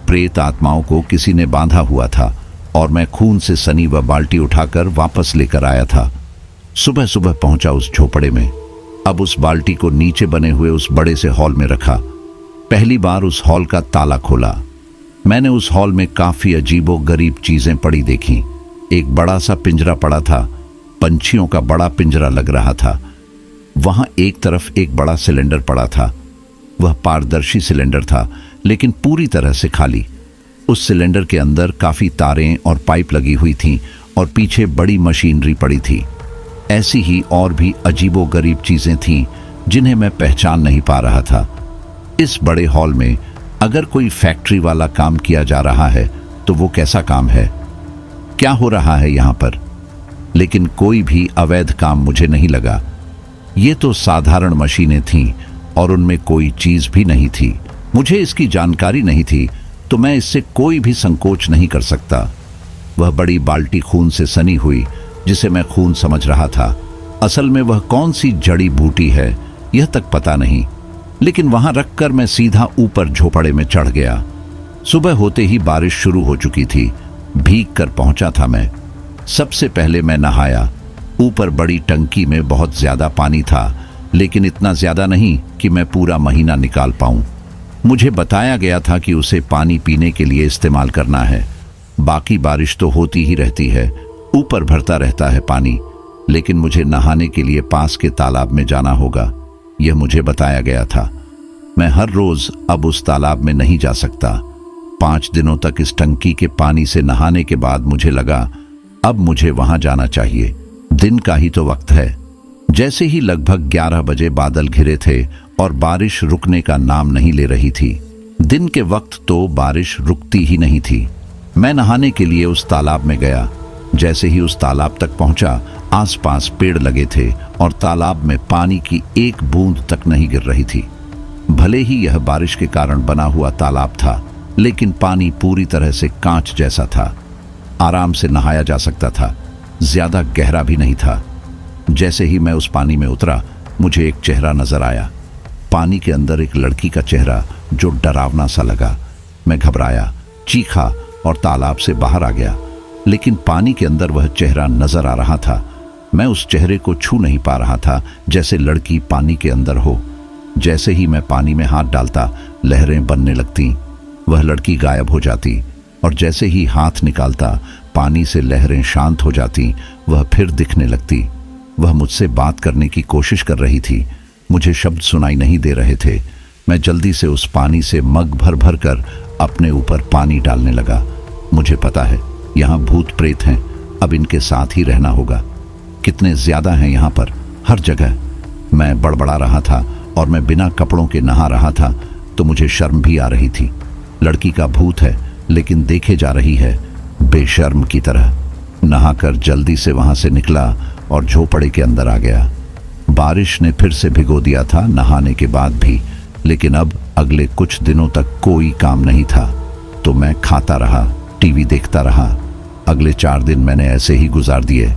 प्रेत आत्माओं को किसी ने बांधा हुआ था और मैं खून से सनी वह बाल्टी उठाकर वापस लेकर आया था। सुबह सुबह पहुंचा उस झोपड़े में। अब उस बाल्टी को नीचे बने हुए उस बड़े से हॉल में रखा। पहली बार उस हॉल का ताला खोला। मैंने उस हॉल में काफी अजीबो गरीब चीजें पड़ी देखी। एक बड़ा सा पिंजरा पड़ा था। पंछियों का बड़ा पिंजरा लग रहा था। वहां एक तरफ एक बड़ा सिलेंडर पड़ा था। वह पारदर्शी सिलेंडर था, लेकिन पूरी तरह से खाली। उस सिलेंडर के अंदर काफी तारें और पाइप लगी हुई थीं और पीछे बड़ी मशीनरी पड़ी थी। ऐसी ही और भी अजीबो गरीब चीजें थीं जिन्हें मैं पहचान नहीं पा रहा था। इस बड़े हॉल में अगर कोई फैक्ट्री वाला काम किया जा रहा है तो वो कैसा काम है? क्या हो रहा है यहाँ पर? लेकिन कोई भी अवैध काम मुझे नहीं लगा। ये तो साधारण मशीनें थीं और उनमें कोई चीज भी नहीं थी। मुझे इसकी जानकारी नहीं थी तो मैं इससे कोई भी संकोच नहीं कर सकता। वह बड़ी बाल्टी खून से सनी हुई, जिसे मैं खून समझ रहा था। असल में वह कौन सी जड़ी बूटी है यह तक पता नहीं, लेकिन वहां रखकर मैं सीधा ऊपर झोपड़े में चढ़ गया। सुबह होते ही बारिश शुरू हो चुकी थी। भीग कर पहुंचा था मैं। सबसे पहले मैं नहाया। ऊपर बड़ी टंकी में बहुत ज्यादा पानी था, लेकिन इतना ज्यादा नहीं कि मैं पूरा महीना निकाल पाऊं। मुझे बताया गया था कि उसे पानी पीने के लिए इस्तेमाल करना है। बाकी बारिश तो होती ही रहती है, ऊपर भरता रहता है पानी, लेकिन मुझे नहाने के लिए पास के तालाब में जाना होगा, यह मुझे बताया गया था। मैं हर रोज अब उस तालाब में नहीं जा सकता। 5 दिनों तक इस टंकी के पानी से नहाने के बाद मुझे लगा अब मुझे वहां जाना चाहिए। दिन का ही तो वक्त है। जैसे ही लगभग 11 बजे बादल घिरे थे और बारिश रुकने का नाम नहीं ले रही थी। दिन के वक्त तो बारिश रुकती ही नहीं थी। मैं नहाने के लिए उस तालाब में गया। जैसे ही उस तालाब तक पहुंचा, आसपास पेड़ लगे थे और तालाब में पानी की एक बूंद तक नहीं गिर रही थी। भले ही यह बारिश के कारण बना हुआ तालाब था, लेकिन पानी पूरी तरह से कांच जैसा था। आराम से नहाया जा सकता था, ज्यादा गहरा भी नहीं था। जैसे ही मैं उस पानी में उतरा, मुझे एक चेहरा नजर आया। पानी के अंदर एक लड़की का चेहरा जो डरावना सा लगा। मैं घबराया, चीखा और तालाब से बाहर आ गया, लेकिन पानी के अंदर वह चेहरा नजर आ रहा था। मैं उस चेहरे को छू नहीं पा रहा था, जैसे लड़की पानी के अंदर हो। जैसे ही मैं पानी में हाथ डालता, लहरें बनने लगती। वह लड़की गायब हो जाती और जैसे ही हाथ निकालता, पानी से लहरें शांत हो जाती। वह फिर दिखने लगती। वह मुझसे बात करने की कोशिश कर रही थी। मुझे शब्द सुनाई नहीं दे रहे थे। मैं जल्दी से उस पानी से मग भर भर कर अपने ऊपर पानी डालने लगा। मुझे पता है यहाँ भूत प्रेत हैं, अब इनके साथ ही रहना होगा। कितने ज्यादा हैं यहाँ पर, हर जगह। मैं बड़बड़ा रहा था और मैं बिना कपड़ों के नहा रहा था, तो मुझे शर्म भी आ रही थी। लड़की का भूत है, लेकिन देखे जा रही है बेशर्म की तरह। नहाकर जल्दी से वहां से निकला और झोपड़े के अंदर आ गया। बारिश ने फिर से भिगो दिया था नहाने के बाद भी, लेकिन अब अगले कुछ दिनों तक कोई काम नहीं था, तो मैं खाता रहा, टीवी देखता रहा। अगले 4 दिन मैंने ऐसे ही गुजार दिए।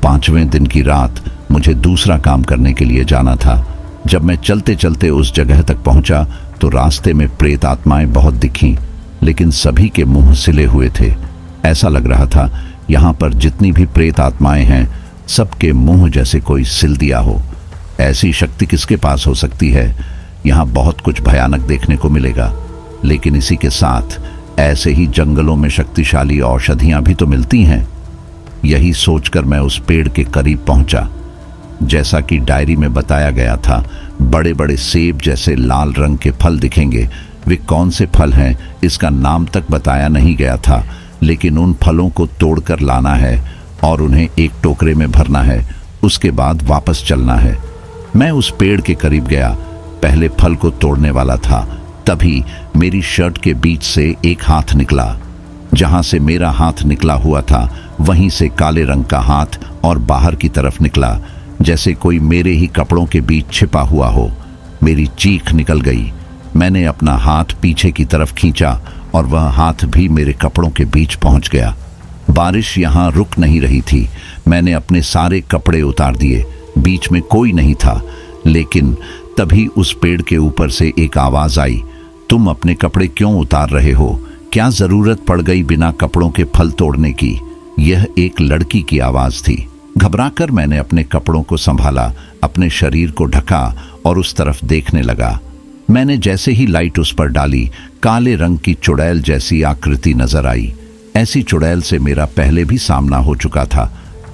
5वें दिन की रात मुझे दूसरा काम करने के लिए जाना था। जब मैं चलते चलते उस जगह तक पहुंचा, तो रास्ते में प्रेत आत्माएं बहुत दिखीं, लेकिन सभी के मुंह सिले हुए थे। ऐसा लग रहा था यहाँ पर जितनी भी प्रेत आत्माएं हैं, सबके मुंह जैसे कोई सिल दिया हो। ऐसी शक्ति किसके पास हो सकती है? यहाँ बहुत कुछ भयानक देखने को मिलेगा, लेकिन इसी के साथ ऐसे ही जंगलों में शक्तिशाली औषधियां भी तो मिलती हैं। यही सोचकर मैं उस पेड़ के करीब पहुंचा। जैसा कि डायरी में बताया गया था, बड़े बड़े सेब जैसे लाल रंग के फल दिखेंगे। वे कौन से फल हैं इसका नाम तक बताया नहीं गया था, लेकिन उन फलों को तोड़कर लाना है और उन्हें एक टोकरे में भरना है। उसके बाद वापस चलना है। मैं उस पेड़ के करीब गया, पहले फल को तोड़ने वाला था, तभी मेरी शर्ट के बीच से एक हाथ निकला। जहां से मेरा हाथ निकला हुआ था, वहीं से काले रंग का हाथ और बाहर की तरफ निकला, जैसे कोई मेरे ही कपड़ों के बीच छिपा हुआ हो। मेरी चीख निकल गई। मैंने अपना हाथ पीछे की तरफ खींचा और वह हाथ भी मेरे कपड़ों के बीच पहुंच गया। बारिश यहाँ रुक नहीं रही थी। मैंने अपने सारे कपड़े उतार दिए। बीच में कोई नहीं था, लेकिन तभी उस पेड़ के ऊपर से एक आवाज आई, तुम अपने कपड़े क्यों उतार रहे हो? क्या जरूरत पड़ गई बिना कपड़ों के फल तोड़ने की? यह एक लड़की की आवाज थी। घबराकर मैंने अपने कपड़ों को संभाला, अपने शरीर को ढका और उस तरफ देखने लगा। मैंने जैसे ही लाइट उस पर डाली, काले रंग की चुड़ैल जैसी आकृति नजर आई। ऐसी चुड़ैल से मेरा पहले भी सामना हो चुका था।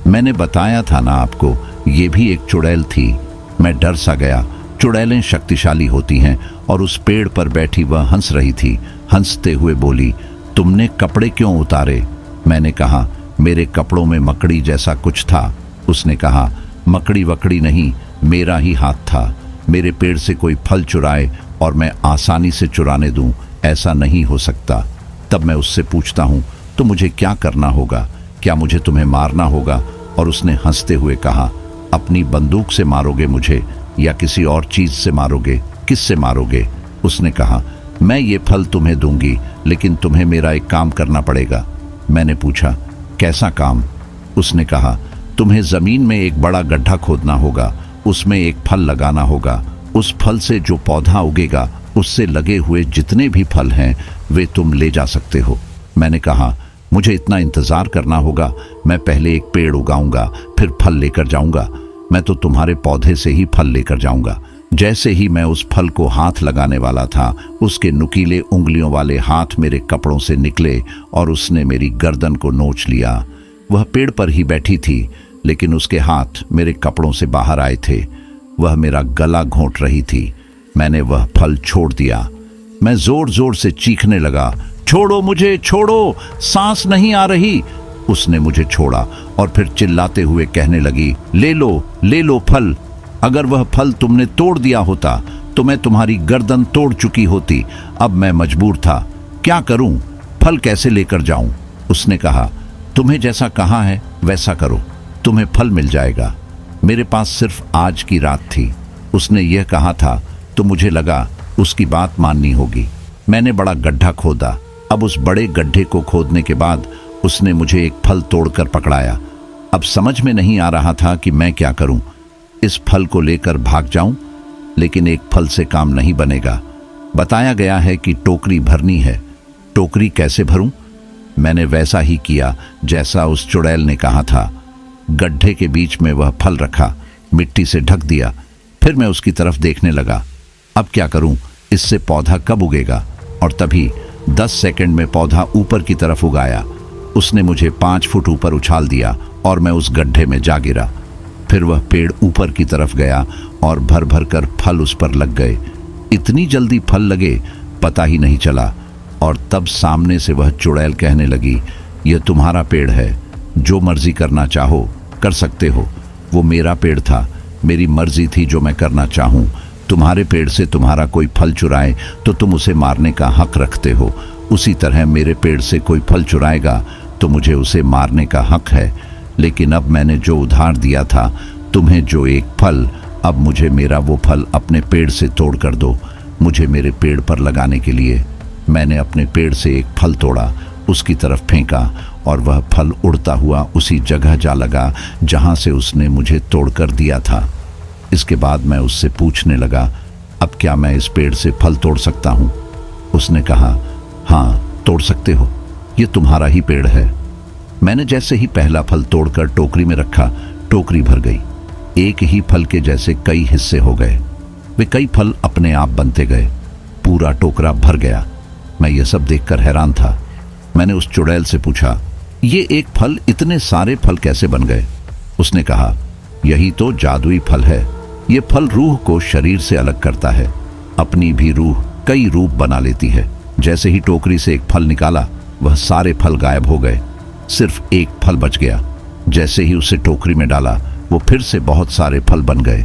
मैंने बताया था ना आपको, ये भी एक चुड़ैल थी। मैं डर सा गया। चुड़ैलें शक्तिशाली होती हैं और उस पेड़ पर बैठी वह हंस रही थी। हंसते हुए बोली, तुमने कपड़े क्यों उतारे? मैंने कहा, मेरे कपड़ों में मकड़ी जैसा कुछ था। उसने कहा, मकड़ी वकड़ी नहीं, मेरा ही हाथ था। मेरे पेड़ से कोई फल चुराए और मैं आसानी से चुराने दूं, ऐसा नहीं हो सकता। तब मैं उससे पूछता हूं, तो मुझे क्या करना होगा? क्या मुझे तुम्हें मारना होगा? और उसने हंसते हुए कहा, अपनी बंदूक से मारोगे मुझे या किसी और चीज से मारोगे? किससे मारोगे? उसने कहा, मैं ये फल तुम्हें दूंगी, लेकिन तुम्हें मेरा एक काम करना पड़ेगा। मैंने पूछा, कैसा काम? उसने कहा, तुम्हें जमीन में एक बड़ा गड्ढा खोदना होगा, उसमें एक फल लगाना होगा। उस फल से जो पौधा उगेगा उससे लगे हुए जितने भी फल हैं वे तुम ले जा सकते हो। मैंने कहा, मुझे इतना इंतजार करना होगा? मैं पहले एक पेड़ उगाऊंगा, फिर फल लेकर जाऊंगा। मैं तो तुम्हारे पौधे से ही फल लेकर जाऊंगा। जैसे ही मैं उस फल को हाथ लगाने वाला था, उसके नुकीले उंगलियों वाले हाथ मेरे कपड़ों से निकले और उसने मेरी गर्दन को नोच लिया। वह पेड़ पर ही बैठी थी, लेकिन उसके हाथ मेरे कपड़ों से बाहर आए थे। वह मेरा गला घोंट रही थी। मैंने वह फल छोड़ दिया। मैं जोर जोर से चीखने लगा, छोड़ो मुझे, छोड़ो, सांस नहीं आ रही। उसने मुझे छोड़ा और फिर चिल्लाते हुए कहने लगी, ले लो फल। अगर वह फल तुमने तोड़ दिया होता तो मैं तुम्हारी गर्दन तोड़ चुकी होती। अब मैं मजबूर था, क्या करूं? फल कैसे लेकर जाऊं? उसने कहा, तुम्हें जैसा कहा है वैसा करो, तुम्हें फल मिल जाएगा। मेरे पास सिर्फ आज की रात थी। उसने यह कहा था तो मुझे लगा उसकी बात माननी होगी। मैंने बड़ा गड्ढा खोदा। अब उस बड़े गड्ढे को खोदने के बाद उसने मुझे एक फल तोड़कर पकड़ाया। अब समझ में नहीं आ रहा था कि मैं क्या करूं। इस फल को लेकर भाग जाऊं, लेकिन एक फल से काम नहीं बनेगा। बताया गया है कि टोकरी भरनी है। टोकरी कैसे भरूं? मैंने वैसा ही किया जैसा उस चुड़ैल ने कहा था। गड्ढे के बीच में वह फल रखा, मिट्टी से ढक दिया। फिर मैं उसकी तरफ देखने लगा। अब क्या करूं? इससे पौधा कब उगेगा? और तभी 10 सेकंड में पौधा ऊपर की तरफ उगाया। उसने मुझे 5 फुट ऊपर उछाल दिया और मैं उस गड्ढे में जा गिरा। फिर वह पेड़ ऊपर की तरफ गया और भर भर कर फल उस पर लग गए। इतनी जल्दी फल लगे पता ही नहीं चला। और तब सामने से वह चुड़ैल कहने लगी, यह तुम्हारा पेड़ है, जो मर्जी करना चाहो कर सकते हो। वो मेरा पेड़ था, मेरी मर्जी थी जो मैं करना चाहूं। तुम्हारे पेड़ से तुम्हारा कोई फल चुराए तो तुम उसे मारने का हक रखते हो। उसी तरह मेरे पेड़ से कोई फल चुराएगा तो मुझे उसे मारने का हक है। लेकिन अब मैंने जो उधार दिया था तुम्हें, जो एक फल, अब मुझे मेरा वो फल अपने पेड़ से तोड़ कर दो, मुझे मेरे पेड़ पर लगाने के लिए। मैंने अपने पेड़ से एक फल तोड़ा, उसकी तरफ फेंका और वह फल उड़ता हुआ उसी जगह जा लगा जहां से उसने मुझे तोड़कर दिया था। इसके बाद मैं उससे पूछने लगा, अब क्या मैं इस पेड़ से फल तोड़ सकता हूं? उसने कहा, हाँ तोड़ सकते हो, ये तुम्हारा ही पेड़ है। मैंने जैसे ही पहला फल तोड़कर टोकरी में रखा, टोकरी भर गई। एक ही फल के जैसे कई हिस्से हो गए। वे कई फल अपने आप बनते गए। पूरा टोकरा भर गया। मैं ये सब देखकर हैरान था। मैंने उस चुड़ैल से पूछा, ये एक फल इतने सारे फल कैसे बन गए? उसने कहा, यही तो जादुई फल है। ये फल रूह को शरीर से अलग करता है। अपनी भी रूह कई रूप बना लेती है। जैसे ही टोकरी से एक फल निकाला, वह सारे फल गायब हो गए। सिर्फ एक फल बच गया। जैसे ही उसे टोकरी में डाला, वो फिर से बहुत सारे फल बन गए।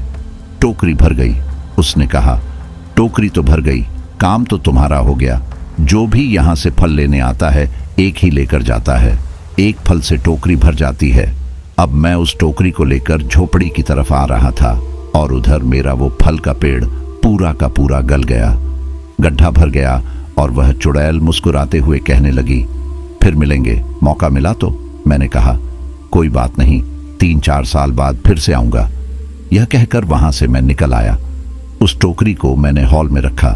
टोकरी भर गई। उसने कहा, टोकरी तो भर गई, काम तो तुम्हारा हो गया। जो भी यहाँ से फल लेने आता है, एक ही लेकर जाता है। एक फल से टोकरी भर जाती है। अब मैं उस टोकरी को लेकर झोपड़ी की तरफ आ रहा था और उधर मेरा वो फल का पेड़ पूरा का पूरा गल गया, गड्ढा भर गया। और वह चुड़ैल मुस्कुराते हुए कहने लगी, फिर मिलेंगे, मौका मिला तो। मैंने कहा, कोई बात नहीं, 3-4 साल बाद फिर से आऊंगा। यह कहकर वहां से मैं निकल आया। उस टोकरी को मैंने हॉल में रखा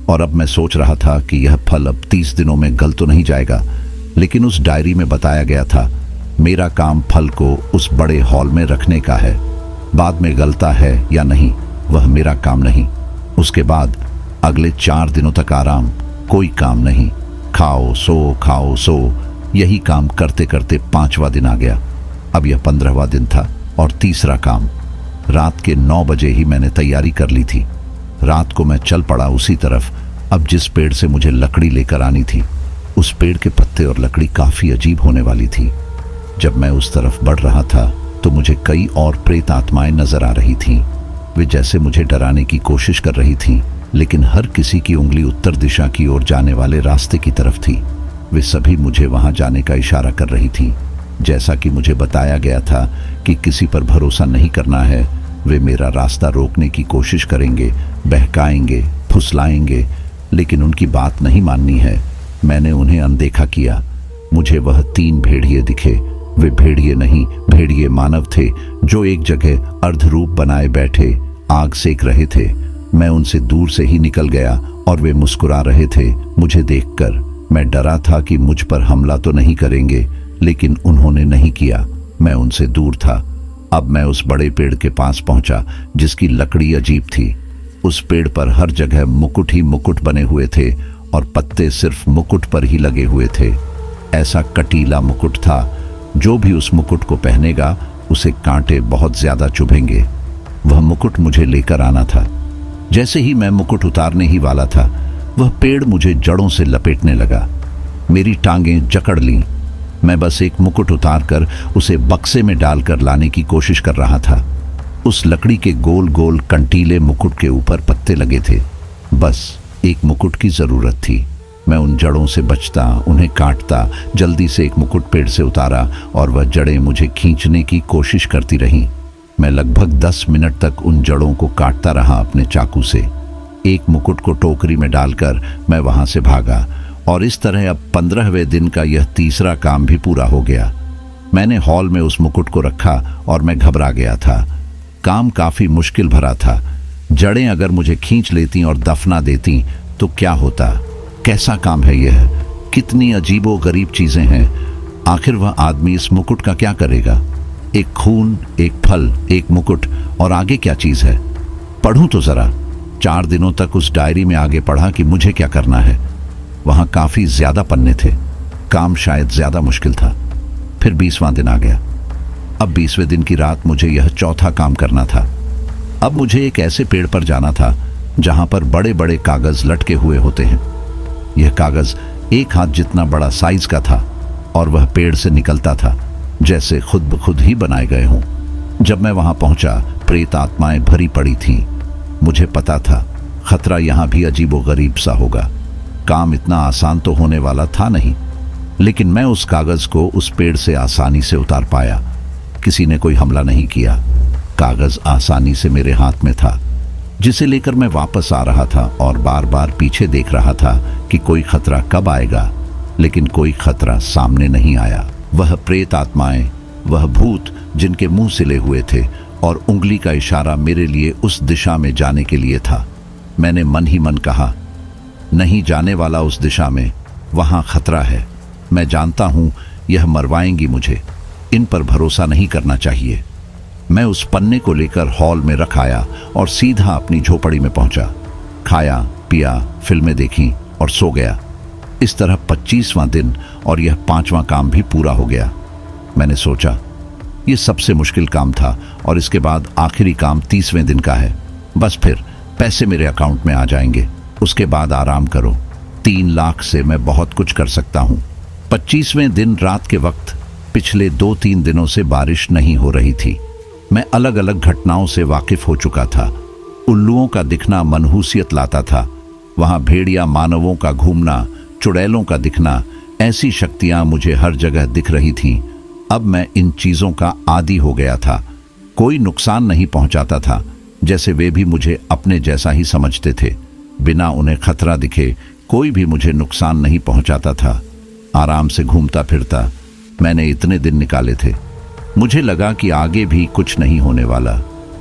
और अब मैं सोच रहा था कि यह फल अब 30 दिनों में गल तो नहीं जाएगा। लेकिन उस डायरी में बताया गया था, मेरा काम फल को उस बड़े हॉल में रखने का है। बाद में गलता है या नहीं, वह मेरा काम नहीं। उसके बाद अगले 4 दिनों तक आराम, कोई काम नहीं। खाओ सो, यही काम करते करते 5वां दिन आ गया। अब यह 15वां दिन था और तीसरा काम। रात के 9 बजे ही मैंने तैयारी कर ली थी। रात को मैं चल पड़ा उसी तरफ। अब जिस पेड़ से मुझे लकड़ी लेकर आनी थी, उस पेड़ के पत्ते और लकड़ी काफी अजीब होने वाली थी। जब मैं उस तरफ बढ़ रहा था तो मुझे कई और प्रेत आत्माएं नजर आ रही थीं। वे जैसे मुझे डराने की कोशिश कर रही थीं, लेकिन हर किसी की उंगली उत्तर दिशा की ओर जाने वाले रास्ते की तरफ थी। वे सभी मुझे वहां जाने का इशारा कर रही थीं। जैसा कि मुझे बताया गया था कि किसी पर भरोसा नहीं करना है। वे मेरा रास्ता रोकने की कोशिश करेंगे, बहकाएंगे, फुसलाएंगे। लेकिन उनकी बात नहीं माननी है। मैंने उन्हें अनदेखा किया। मुझे वह 3 भेड़िए दिखे। वे भेड़िए नहीं, भेड़िए मानव थे, जो एक जगह अर्धरूप बनाए बैठे आग सेक रहे थे। मैं उनसे दूर से ही निकल गया और वे मुस्कुरा रहे थे मुझे देखकर। मैं डरा था कि मुझ पर हमला तो नहीं करेंगे, लेकिन उन्होंने नहीं किया। मैं उनसे दूर था। अब मैं उस बड़े पेड़ के पास पहुंचा जिसकी लकड़ी अजीब थी। उस पेड़ पर हर जगह मुकुट ही मुकुट बने हुए थे और पत्ते सिर्फ मुकुट पर ही लगे हुए थे। ऐसा कटीला मुकुट था, जो भी उस मुकुट को पहनेगा उसे कांटे बहुत ज्यादा चुभेंगे। वह मुकुट मुझे लेकर आना था। जैसे ही मैं मुकुट उतारने ही वाला था, वह पेड़ मुझे जड़ों से लपेटने लगा। मेरी टांगें जकड़ लीं। मैं बस एक मुकुट उतारकर उसे बक्से में डालकर लाने की कोशिश कर रहा था। उस लकड़ी के गोल गोल कंटीले मुकुट के ऊपर पत्ते लगे थे। बस एक मुकुट की जरूरत थी। मैं उन जड़ों से बचता, उन्हें काटता, जल्दी से एक मुकुट पेड़ से उतारा और वह जड़ें मुझे खींचने की कोशिश करती रहीं। मैं लगभग 10 मिनट तक उन जड़ों को काटता रहा अपने चाकू से। एक मुकुट को टोकरी में डालकर मैं वहां से भागा और इस तरह अब 15वें दिन का यह तीसरा काम भी पूरा हो गया। मैंने हॉल में उस मुकुट को रखा और मैं घबरा गया था। काम काफी मुश्किल भरा था। जड़ें अगर मुझे खींच लेती और दफना देती तो क्या होता? कैसा काम है यह? कितनी अजीबो गरीब चीजें हैं। आखिर वह आदमी इस मुकुट का क्या करेगा? एक खून, एक फल, एक मुकुट, और आगे क्या चीज है? पढ़ूं तो जरा। 4 दिनों तक उस डायरी में आगे पढ़ा कि मुझे क्या करना है। वहां काफी ज्यादा पन्ने थे। काम शायद ज्यादा मुश्किल था। फिर 20वां दिन आ गया। अब 20वें दिन की रात मुझे यह चौथा काम करना था। अब मुझे एक ऐसे पेड़ पर जाना था जहां पर बड़े बड़े कागज लटके हुए होते हैं। यह कागज 1 हाथ जितना बड़ा साइज का था और वह पेड़ से निकलता था, जैसे खुद ब खुद ही बनाए गए हों। जब मैं वहां पहुंचा, प्रेत आत्माएं भरी पड़ी थीं। मुझे पता था खतरा यहां भी अजीबोगरीब सा होगा। काम इतना आसान तो होने वाला था नहीं, लेकिन मैं उस कागज को उस पेड़ से आसानी से उतार पाया। किसी ने कोई हमला नहीं किया। कागज आसानी से मेरे हाथ में था, जिसे लेकर मैं वापस आ रहा था और बार बार पीछे देख रहा था कि कोई खतरा कब आएगा, लेकिन कोई खतरा सामने नहीं आया। वह प्रेत आत्माएं, वह भूत जिनके मुंह सिले हुए थे और उंगली का इशारा मेरे लिए उस दिशा में जाने के लिए था। मैंने मन ही मन कहा, नहीं जाने वाला उस दिशा में, वहां खतरा है। मैं जानता हूं यह मरवाएंगी मुझे। इन पर भरोसा नहीं करना चाहिए। मैं उस पन्ने को लेकर हॉल में रख आया और सीधा अपनी झोपड़ी में पहुंचा। खाया, पिया, फिल्में देखी और सो गया। इस तरह 25वां दिन और यह 5वां काम भी पूरा हो गया। मैंने सोचा यह सबसे मुश्किल काम था और इसके बाद आखिरी काम 30वें दिन का है। बस फिर पैसे मेरे अकाउंट में आ जाएंगे। उसके बाद आराम करो। 3 लाख से मैं बहुत कुछ कर सकता हूं। 25वें दिन रात के वक्त पिछले 2-3 दिनों से बारिश नहीं हो रही थी। मैं अलग अलग घटनाओं से वाकिफ हो चुका था। उल्लुओं का दिखना मनहूसियत लाता था। वहां भेड़िया मानवों का घूमना, चुड़ैलों का दिखना, ऐसी शक्तियां मुझे हर जगह दिख रही थीं। अब मैं इन चीजों का आदी हो गया था। कोई नुकसान नहीं पहुंचाता था, जैसे वे भी मुझे अपने जैसा ही समझते थे। बिना उन्हें खतरा दिखे कोई भी मुझे नुकसान नहीं पहुंचाता था। आराम से घूमता फिरता मैंने इतने दिन निकाले थे। मुझे लगा कि आगे भी कुछ नहीं होने वाला।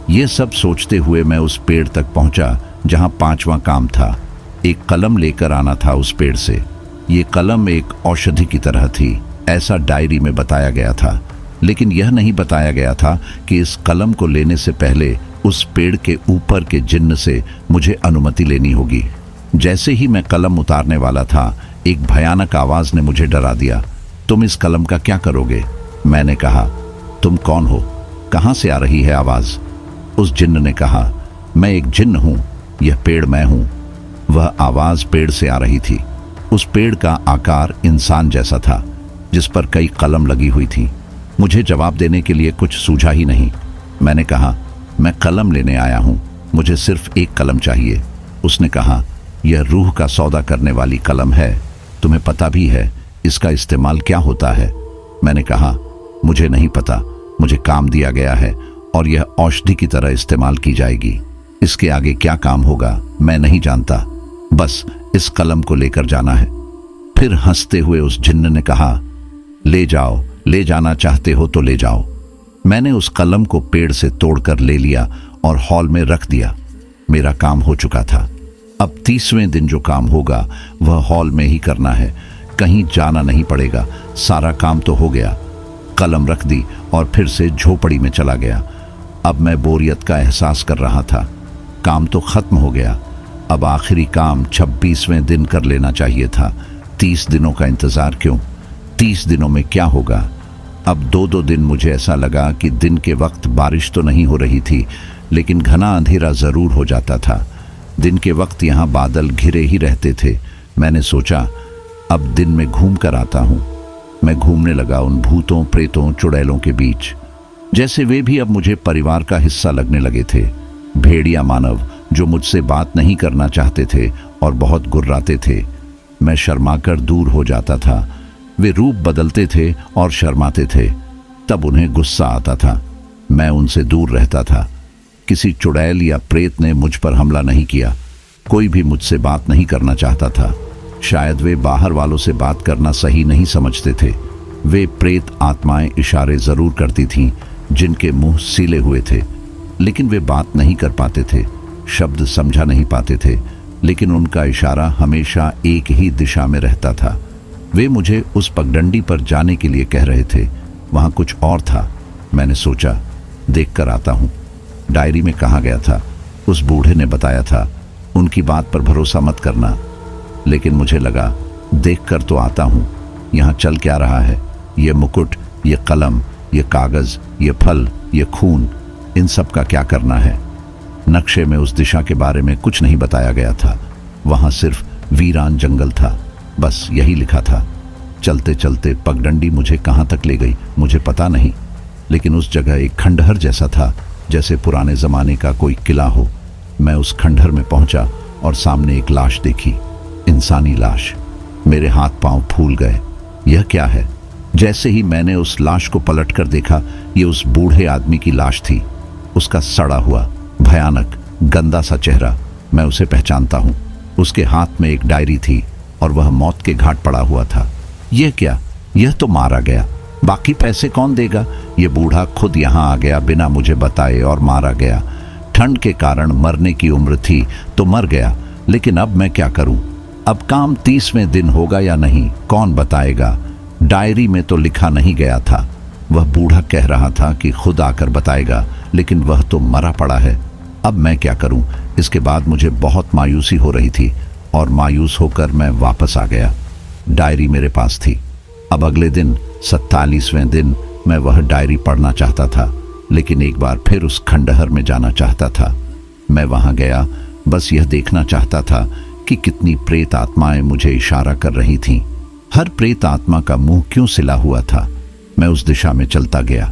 ये सब सोचते हुए मैं उस पेड़ तक पहुंचा जहां 5वां काम था। एक कलम लेकर आना था उस पेड़ से। ये कलम एक औषधि की तरह थी, ऐसा डायरी में बताया गया था। लेकिन यह नहीं बताया गया था कि इस कलम को लेने से पहले उस पेड़ के ऊपर के जिन्न से मुझे अनुमति लेनी होगी। जैसे ही मैं कलम उतारने वाला था, एक भयानक आवाज ने मुझे डरा दिया। तुम इस कलम का क्या करोगे? मैंने कहा, तुम कौन हो? कहां से आ रही है आवाज? उस जिन्न ने कहा, मैं एक जिन्न हूं, यह पेड़ मैं हूं। वह आवाज पेड़ से आ रही थी। उस पेड़ का आकार इंसान जैसा था, जिस पर कई कलम लगी हुई थी। मुझे जवाब देने के लिए कुछ सूझा ही नहीं। मैंने कहा, मैं कलम लेने आया हूं, मुझे सिर्फ एक कलम चाहिए। उसने कहा, यह रूह का सौदा करने वाली कलम है। तुम्हें पता भी है इसका इस्तेमाल क्या होता है? मैंने कहा, मुझे नहीं पता। मुझे काम दिया गया है और यह औषधि की तरह इस्तेमाल की जाएगी। इसके आगे क्या काम होगा मैं नहीं जानता। बस इस कलम को लेकर जाना है। फिर हंसते हुए उस जिन्न ने कहा, ले जाओ, ले जाना चाहते हो तो ले जाओ। मैंने उस कलम को पेड़ से तोड़कर ले लिया और हॉल में रख दिया। मेरा काम हो चुका था। अब 30वें दिन जो काम होगा वह हॉल में ही करना है, कहीं जाना नहीं पड़ेगा। सारा काम तो हो गया। कलम रख दी और फिर से झोपड़ी में चला गया। अब मैं बोरियत का एहसास कर रहा था। काम तो खत्म हो गया। अब आखिरी काम 26वें दिन कर लेना चाहिए था। 30 दिनों का इंतजार क्यों? 30 दिनों में क्या होगा? अब 2-2 दिन मुझे ऐसा लगा कि दिन के वक्त बारिश तो नहीं हो रही थी, लेकिन घना अंधेरा जरूर हो जाता था। दिन के वक्त यहाँ बादल घिरे ही रहते थे। मैंने सोचा अब दिन में घूम कर आता हूँ। मैं घूमने लगा उन भूतों, प्रेतों, चुड़ैलों के बीच, जैसे वे भी अब मुझे परिवार का हिस्सा लगने लगे थे। भेड़िया मानव जो मुझसे बात नहीं करना चाहते थे और बहुत गुर्राते थे। मैं शर्माकर दूर हो जाता था। वे रूप बदलते थे और शर्माते थे, तब उन्हें गुस्सा आता था। मैं उनसे दूर रहता था। किसी चुड़ैल या प्रेत ने मुझ पर हमला नहीं किया। कोई भी मुझसे बात नहीं करना चाहता था। शायद वे बाहर वालों से बात करना सही नहीं समझते थे। वे प्रेत आत्माएं इशारे जरूर करती थीं, जिनके मुंह सीले हुए थे, लेकिन वे बात नहीं कर पाते थे, शब्द समझा नहीं पाते थे, लेकिन उनका इशारा हमेशा एक ही दिशा में रहता था। वे मुझे उस पगडंडी पर जाने के लिए कह रहे थे। वहां कुछ और था। मैंने सोचा देख कर आता हूं। डायरी में कहा गया था, उस बूढ़े ने बताया था, उनकी बात पर भरोसा मत करना। लेकिन मुझे लगा देख कर तो आता हूं। यहाँ चल क्या रहा है? ये मुकुट, ये कलम, ये कागज, ये फल, ये खून, इन सब का क्या करना है? नक्शे में उस दिशा के बारे में कुछ नहीं बताया गया था। वहां सिर्फ वीरान जंगल था, बस यही लिखा था। चलते चलते पगडंडी मुझे कहां तक ले गई मुझे पता नहीं, लेकिन उस जगह एक खंडहर जैसा था, जैसे पुराने जमाने का कोई किला हो। मैं उस खंडहर में पहुंचा और सामने एक लाश देखी, इंसानी लाश। मेरे हाथ पांव फूल गए। यह क्या है? जैसे ही मैंने उस लाश को पलटकर देखा, ये उस बूढ़े आदमी की लाश थी। उसका सड़ा हुआ, भयानक, गंदा सा चेहरा। मैं उसे पहचानता हूं। उसके हाथ में एक डायरी थी और वह मौत के घाट पड़ा हुआ था। यह क्या? यह तो मारा गया। बाकी पैसे कौन देगा? यह बूढ़ा खुद यहां आ गया बिना मुझे बताए और मारा गया। ठंड के कारण मरने की उम्र थी तो मर गया, लेकिन अब मैं क्या करूं? अब काम 30वें दिन होगा या नहीं, कौन बताएगा? डायरी में तो लिखा नहीं गया था। वह बूढ़ा कह रहा था कि खुद आकर बताएगा, लेकिन वह तो मरा पड़ा है। अब मैं क्या करूं? इसके बाद मुझे बहुत मायूसी हो रही थी और मायूस होकर मैं वापस आ गया। डायरी मेरे पास थी। अब अगले दिन 47वें दिन मैं वह डायरी पढ़ना चाहता था, लेकिन एक बार फिर उस खंडहर में जाना चाहता था। मैं वहां गया, बस यह देखना चाहता था कि कितनी प्रेत आत्माएं मुझे इशारा कर रही थीं। हर प्रेत आत्मा का मुंह क्यों सिला हुआ था? मैं उस दिशा में चलता गया।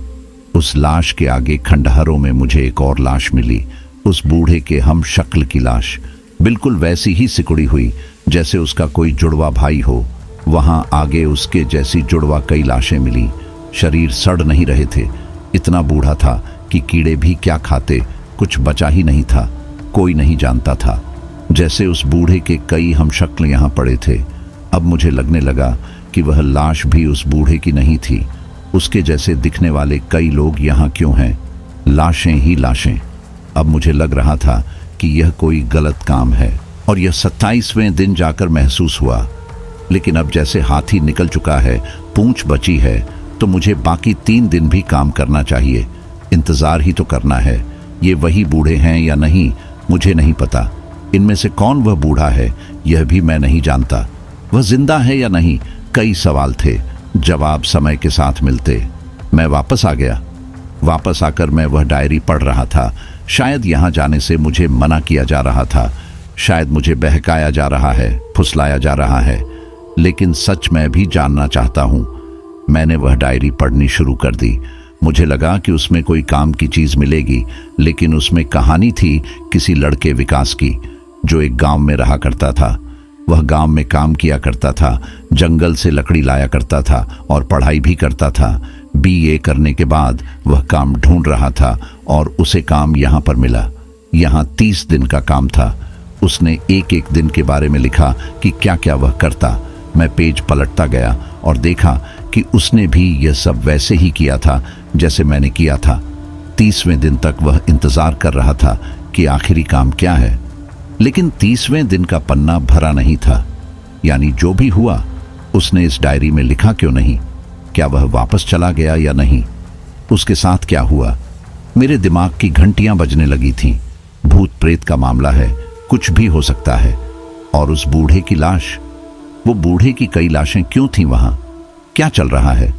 उस लाश के आगे खंडहरों में मुझे एक और लाश मिली, उस बूढ़े के हम शक्ल की लाश, बिल्कुल वैसी ही सिकुड़ी हुई जैसे उसका कोई जुड़वा भाई हो। वहां आगे उसके जैसी जुड़वा कई लाशें मिली। शरीर सड़ नहीं रहे थे। इतना बूढ़ा था कि कीड़े भी क्या खाते, कुछ बचा ही नहीं था। कोई नहीं जानता था। जैसे उस बूढ़े के कई हम शक्ल यहाँ पड़े थे। अब मुझे लगने लगा कि वह लाश भी उस बूढ़े की नहीं थी। उसके जैसे दिखने वाले कई लोग यहाँ क्यों हैं? लाशें ही लाशें। अब मुझे लग रहा था कि यह कोई गलत काम है, और यह 27वें दिन जाकर महसूस हुआ। लेकिन अब जैसे हाथी निकल चुका है, पूंछ बची है, तो मुझे बाकी 3 दिन भी काम करना चाहिए। इंतजार ही तो करना है। ये वही बूढ़े हैं या नहीं मुझे नहीं पता। इनमें से कौन वह बूढ़ा है यह भी मैं नहीं जानता। वह जिंदा है या नहीं, कई सवाल थे। जवाब समय के साथ मिलते। मैं वापस आ गया। वापस आकर मैं वह डायरी पढ़ रहा था। शायद यहाँ जाने से मुझे मना किया जा रहा था, शायद मुझे बहकाया जा रहा है, फुसलाया जा रहा है, लेकिन सच मैं भी जानना चाहता हूँ। मैंने वह डायरी पढ़नी शुरू कर दी। मुझे लगा कि उसमें कोई काम की चीज मिलेगी, लेकिन उसमें कहानी थी किसी लड़के विकास की, जो एक गांव में रहा करता था। वह गांव में काम किया करता था, जंगल से लकड़ी लाया करता था और पढ़ाई भी करता था। BA करने के बाद वह काम ढूंढ रहा था और उसे काम यहाँ पर मिला। यहाँ 30 दिन का काम था। उसने एक एक दिन के बारे में लिखा कि क्या क्या वह करता। मैं पेज पलटता गया और देखा कि उसने भी यह सब वैसे ही किया था जैसे मैंने किया था। 30वें दिन तक वह इंतजार कर रहा था कि आखिरी काम क्या है, लेकिन 30वें दिन का पन्ना भरा नहीं था। यानी जो भी हुआ उसने इस डायरी में लिखा क्यों नहीं? क्या वह वापस चला गया या नहीं? उसके साथ क्या हुआ? मेरे दिमाग की घंटियां बजने लगी थीं। भूत प्रेत का मामला है, कुछ भी हो सकता है। और उस बूढ़े की लाश, वो बूढ़े की कई लाशें क्यों थीं वहां? क्या चल रहा है?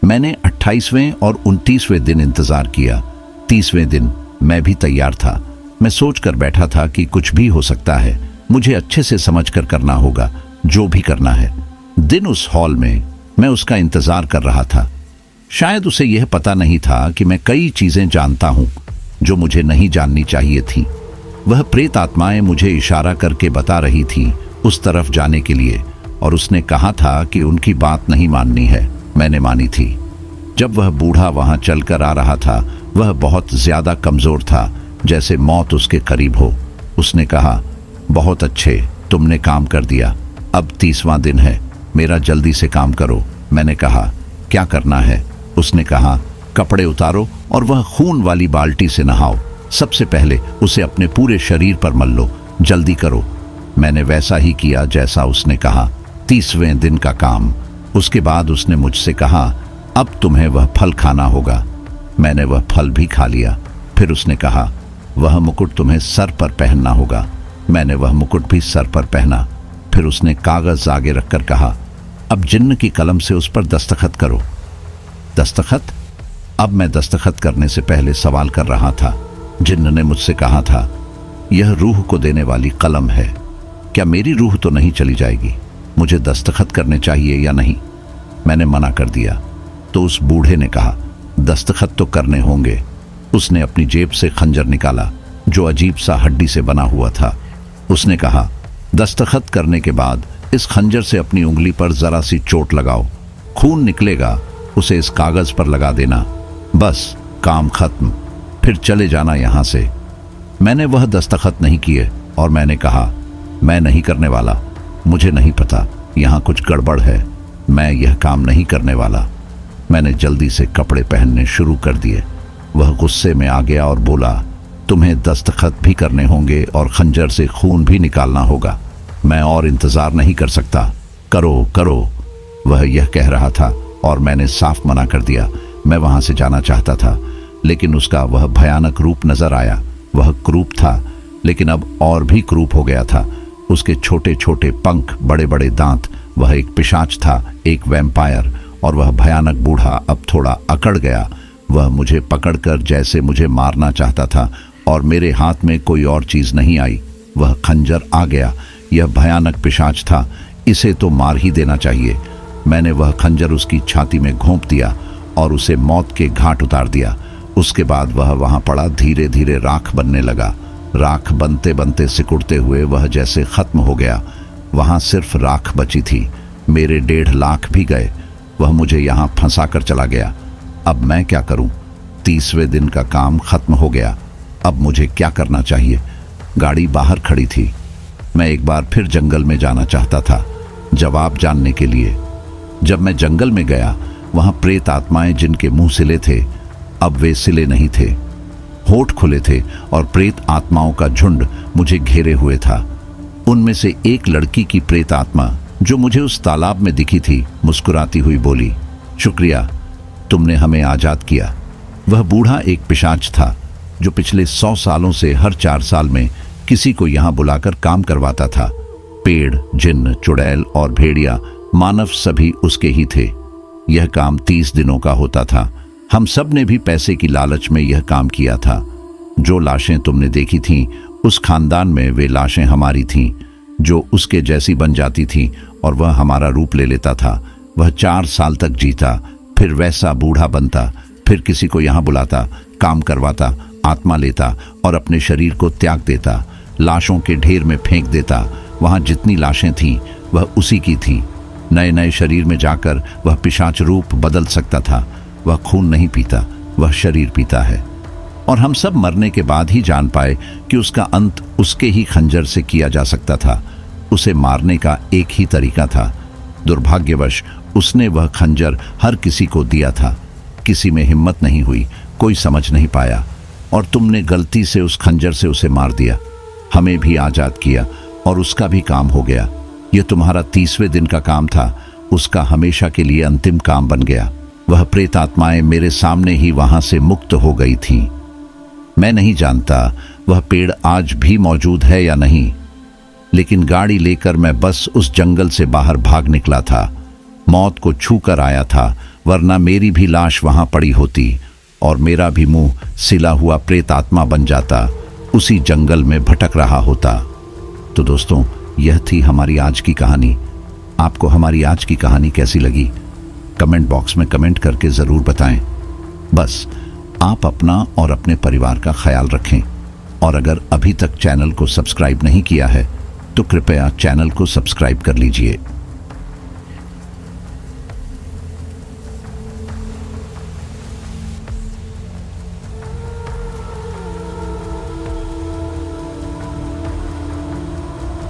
मैंने 28वें और 29वें दिन इंतजार किया। 30वें दिन मैं भी तैयार था। मैं सोच कर बैठा था कि कुछ भी हो सकता है, मुझे अच्छे से समझ कर करना होगा जो भी करना है। दिन उस हॉल में मैं उसका इंतजार कर रहा था। शायद उसे यह पता नहीं था कि मैं कई चीजें जानता हूं जो मुझे नहीं जाननी चाहिए थी। वह प्रेत आत्माएं मुझे इशारा करके बता रही थी उस तरफ जाने के लिए, और उसने कहा था कि उनकी बात नहीं माननी है। मैंने मानी थी। जब वह बूढ़ा वहां चलकर आ रहा था, वह बहुत ज्यादा कमजोर था, जैसे मौत उसके करीब हो। उसने कहा, बहुत अच्छे, तुमने काम कर दिया। अब 30वां दिन है, मेरा जल्दी से काम करो। मैंने कहा, क्या करना है? उसने कहा, कपड़े उतारो और वह खून वाली बाल्टी से नहाओ। सबसे पहले उसे अपने पूरे शरीर पर मल लो, जल्दी करो। मैंने वैसा ही किया जैसा उसने कहा। 30वें दिन का काम। उसके बाद उसने मुझसे कहा, अब तुम्हें वह फल खाना होगा। मैंने वह फल भी खा लिया। फिर उसने कहा, वह मुकुट तुम्हें सर पर पहनना होगा। मैंने वह मुकुट भी सर पर पहना। फिर उसने कागज आगे रखकर कहा, अब जिन्न की कलम से उस पर दस्तखत करो। दस्तखत? अब मैं दस्तखत करने से पहले सवाल कर रहा था। जिन्न ने मुझसे कहा था, यह रूह को देने वाली कलम है, क्या मेरी रूह तो नहीं चली जाएगी? मुझे दस्तखत करने चाहिए या नहीं? मैंने मना कर दिया। तो उस बूढ़े ने कहा, दस्तखत तो करने होंगे। उसने अपनी जेब से खंजर निकाला जो अजीब सा हड्डी से बना हुआ था। उसने कहा, दस्तखत करने के बाद इस खंजर से अपनी उंगली पर जरा सी चोट लगाओ, खून निकलेगा, उसे इस कागज पर लगा देना, बस काम खत्म, फिर चले जाना यहां से। मैंने वह दस्तखत नहीं किए और मैंने कहा, मैं नहीं करने वाला, मुझे नहीं पता, यहां कुछ गड़बड़ है, मैं यह काम नहीं करने वाला। मैंने जल्दी से कपड़े पहनने शुरू कर दिए। वह गुस्से में आ गया और बोला, तुम्हें दस्तखत भी करने होंगे और खंजर से खून भी निकालना होगा। मैं और इंतजार नहीं कर सकता, करो करो। वह यह कह रहा था और मैंने साफ मना कर दिया। मैं वहां से जाना चाहता था, लेकिन उसका वह भयानक रूप नजर आया। वह क्रूप था, लेकिन अब और भी क्रूप हो गया था। उसके छोटे छोटे पंख, बड़े बड़े दांत। वह एक पिशाच था, एक वैम्पायर। और वह भयानक बूढ़ा अब थोड़ा अकड़ गया। वह मुझे पकड़कर जैसे मुझे मारना चाहता था, और मेरे हाथ में कोई और चीज नहीं आई। वह खंजर आ गया। यह भयानक पिशाच था, इसे तो मार ही देना चाहिए। मैंने वह खंजर उसकी छाती में घोंप दिया और उसे मौत के घाट उतार दिया। उसके बाद वह वहां पड़ा, धीरे धीरे राख बनने लगा। राख बनते बनते सिकुड़ते हुए वह जैसे खत्म हो गया। वहां सिर्फ राख बची थी। मेरे 1.5 लाख भी गए। वह मुझे यहां फंसा कर चला गया। अब मैं क्या करूं? 30वें दिन का काम खत्म हो गया। अब मुझे क्या करना चाहिए? गाड़ी बाहर खड़ी थी। मैं एक बार फिर जंगल में जाना चाहता था, जवाब जानने के लिए। जब मैं जंगल में गया, वहां प्रेत आत्माएं जिनके मुंह सिले थे, अब वे सिले नहीं थे, होठ खुले थे, और प्रेत आत्माओं का झुंड मुझे घेरे हुए था। उनमें से एक लड़की की प्रेत आत्मा, जो मुझे उस तालाब में दिखी थी, मुस्कुराती हुई बोली, शुक्रिया, तुमने हमें आजाद किया। वह बूढ़ा एक पिशाच था जो पिछले 100 सालों से हर 4 साल में किसी को यहां बुलाकर काम करवाता था। पेड़, जिन्न, चुड़ैल और भेड़िया, मानव सभी उसके ही थे। यह काम 30 दिनों का होता था। हम सब ने भी पैसे की लालच में यह काम किया था। जो लाशें तुमने देखी थीं, उस खानदान में वे लाशें हमारी थीं, जो उसके जैसी बन जाती थीं, और वह हमारा रूप ले लेता था। वह 4 साल तक जीता, फिर वैसा बूढ़ा बनता, फिर किसी को यहाँ बुलाता, काम करवाता, आत्मा लेता और अपने शरीर को त्याग देता, लाशों के ढेर में फेंक देता। वहाँ जितनी लाशें थीं वह उसी की थीं। नए नए शरीर में जाकर वह पिशाच रूप बदल सकता था। वह खून नहीं पीता, वह शरीर पीता है। और हम सब मरने के बाद ही जान पाए कि उसका अंत उसके ही खंजर से किया जा सकता था। उसे मारने का एक ही तरीका था। दुर्भाग्यवश उसने वह खंजर हर किसी को दिया था। किसी में हिम्मत नहीं हुई, कोई समझ नहीं पाया, और तुमने गलती से उस खंजर से उसे मार दिया। हमें भी आजाद किया और उसका भी काम हो गया। यह तुम्हारा 30वें दिन का काम था, उसका हमेशा के लिए अंतिम काम बन गया। वह प्रेत आत्माएं मेरे सामने ही वहां से मुक्त हो गई थीं। मैं नहीं जानता वह पेड़ आज भी मौजूद है या नहीं, लेकिन गाड़ी लेकर मैं बस उस जंगल से बाहर भाग निकला था। मौत को छू कर आया था, वरना मेरी भी लाश वहां पड़ी होती और मेरा भी मुंह सिला हुआ प्रेत आत्मा बन जाता, उसी जंगल में भटक रहा होता। तो दोस्तों, यह थी हमारी आज की कहानी। आपको हमारी आज की कहानी कैसी लगी? कमेंट बॉक्स में कमेंट करके ज़रूर बताएं। बस आप अपना और अपने परिवार का ख्याल रखें, और अगर अभी तक चैनल को सब्सक्राइब नहीं किया है तो कृपया चैनल को सब्सक्राइब कर लीजिए।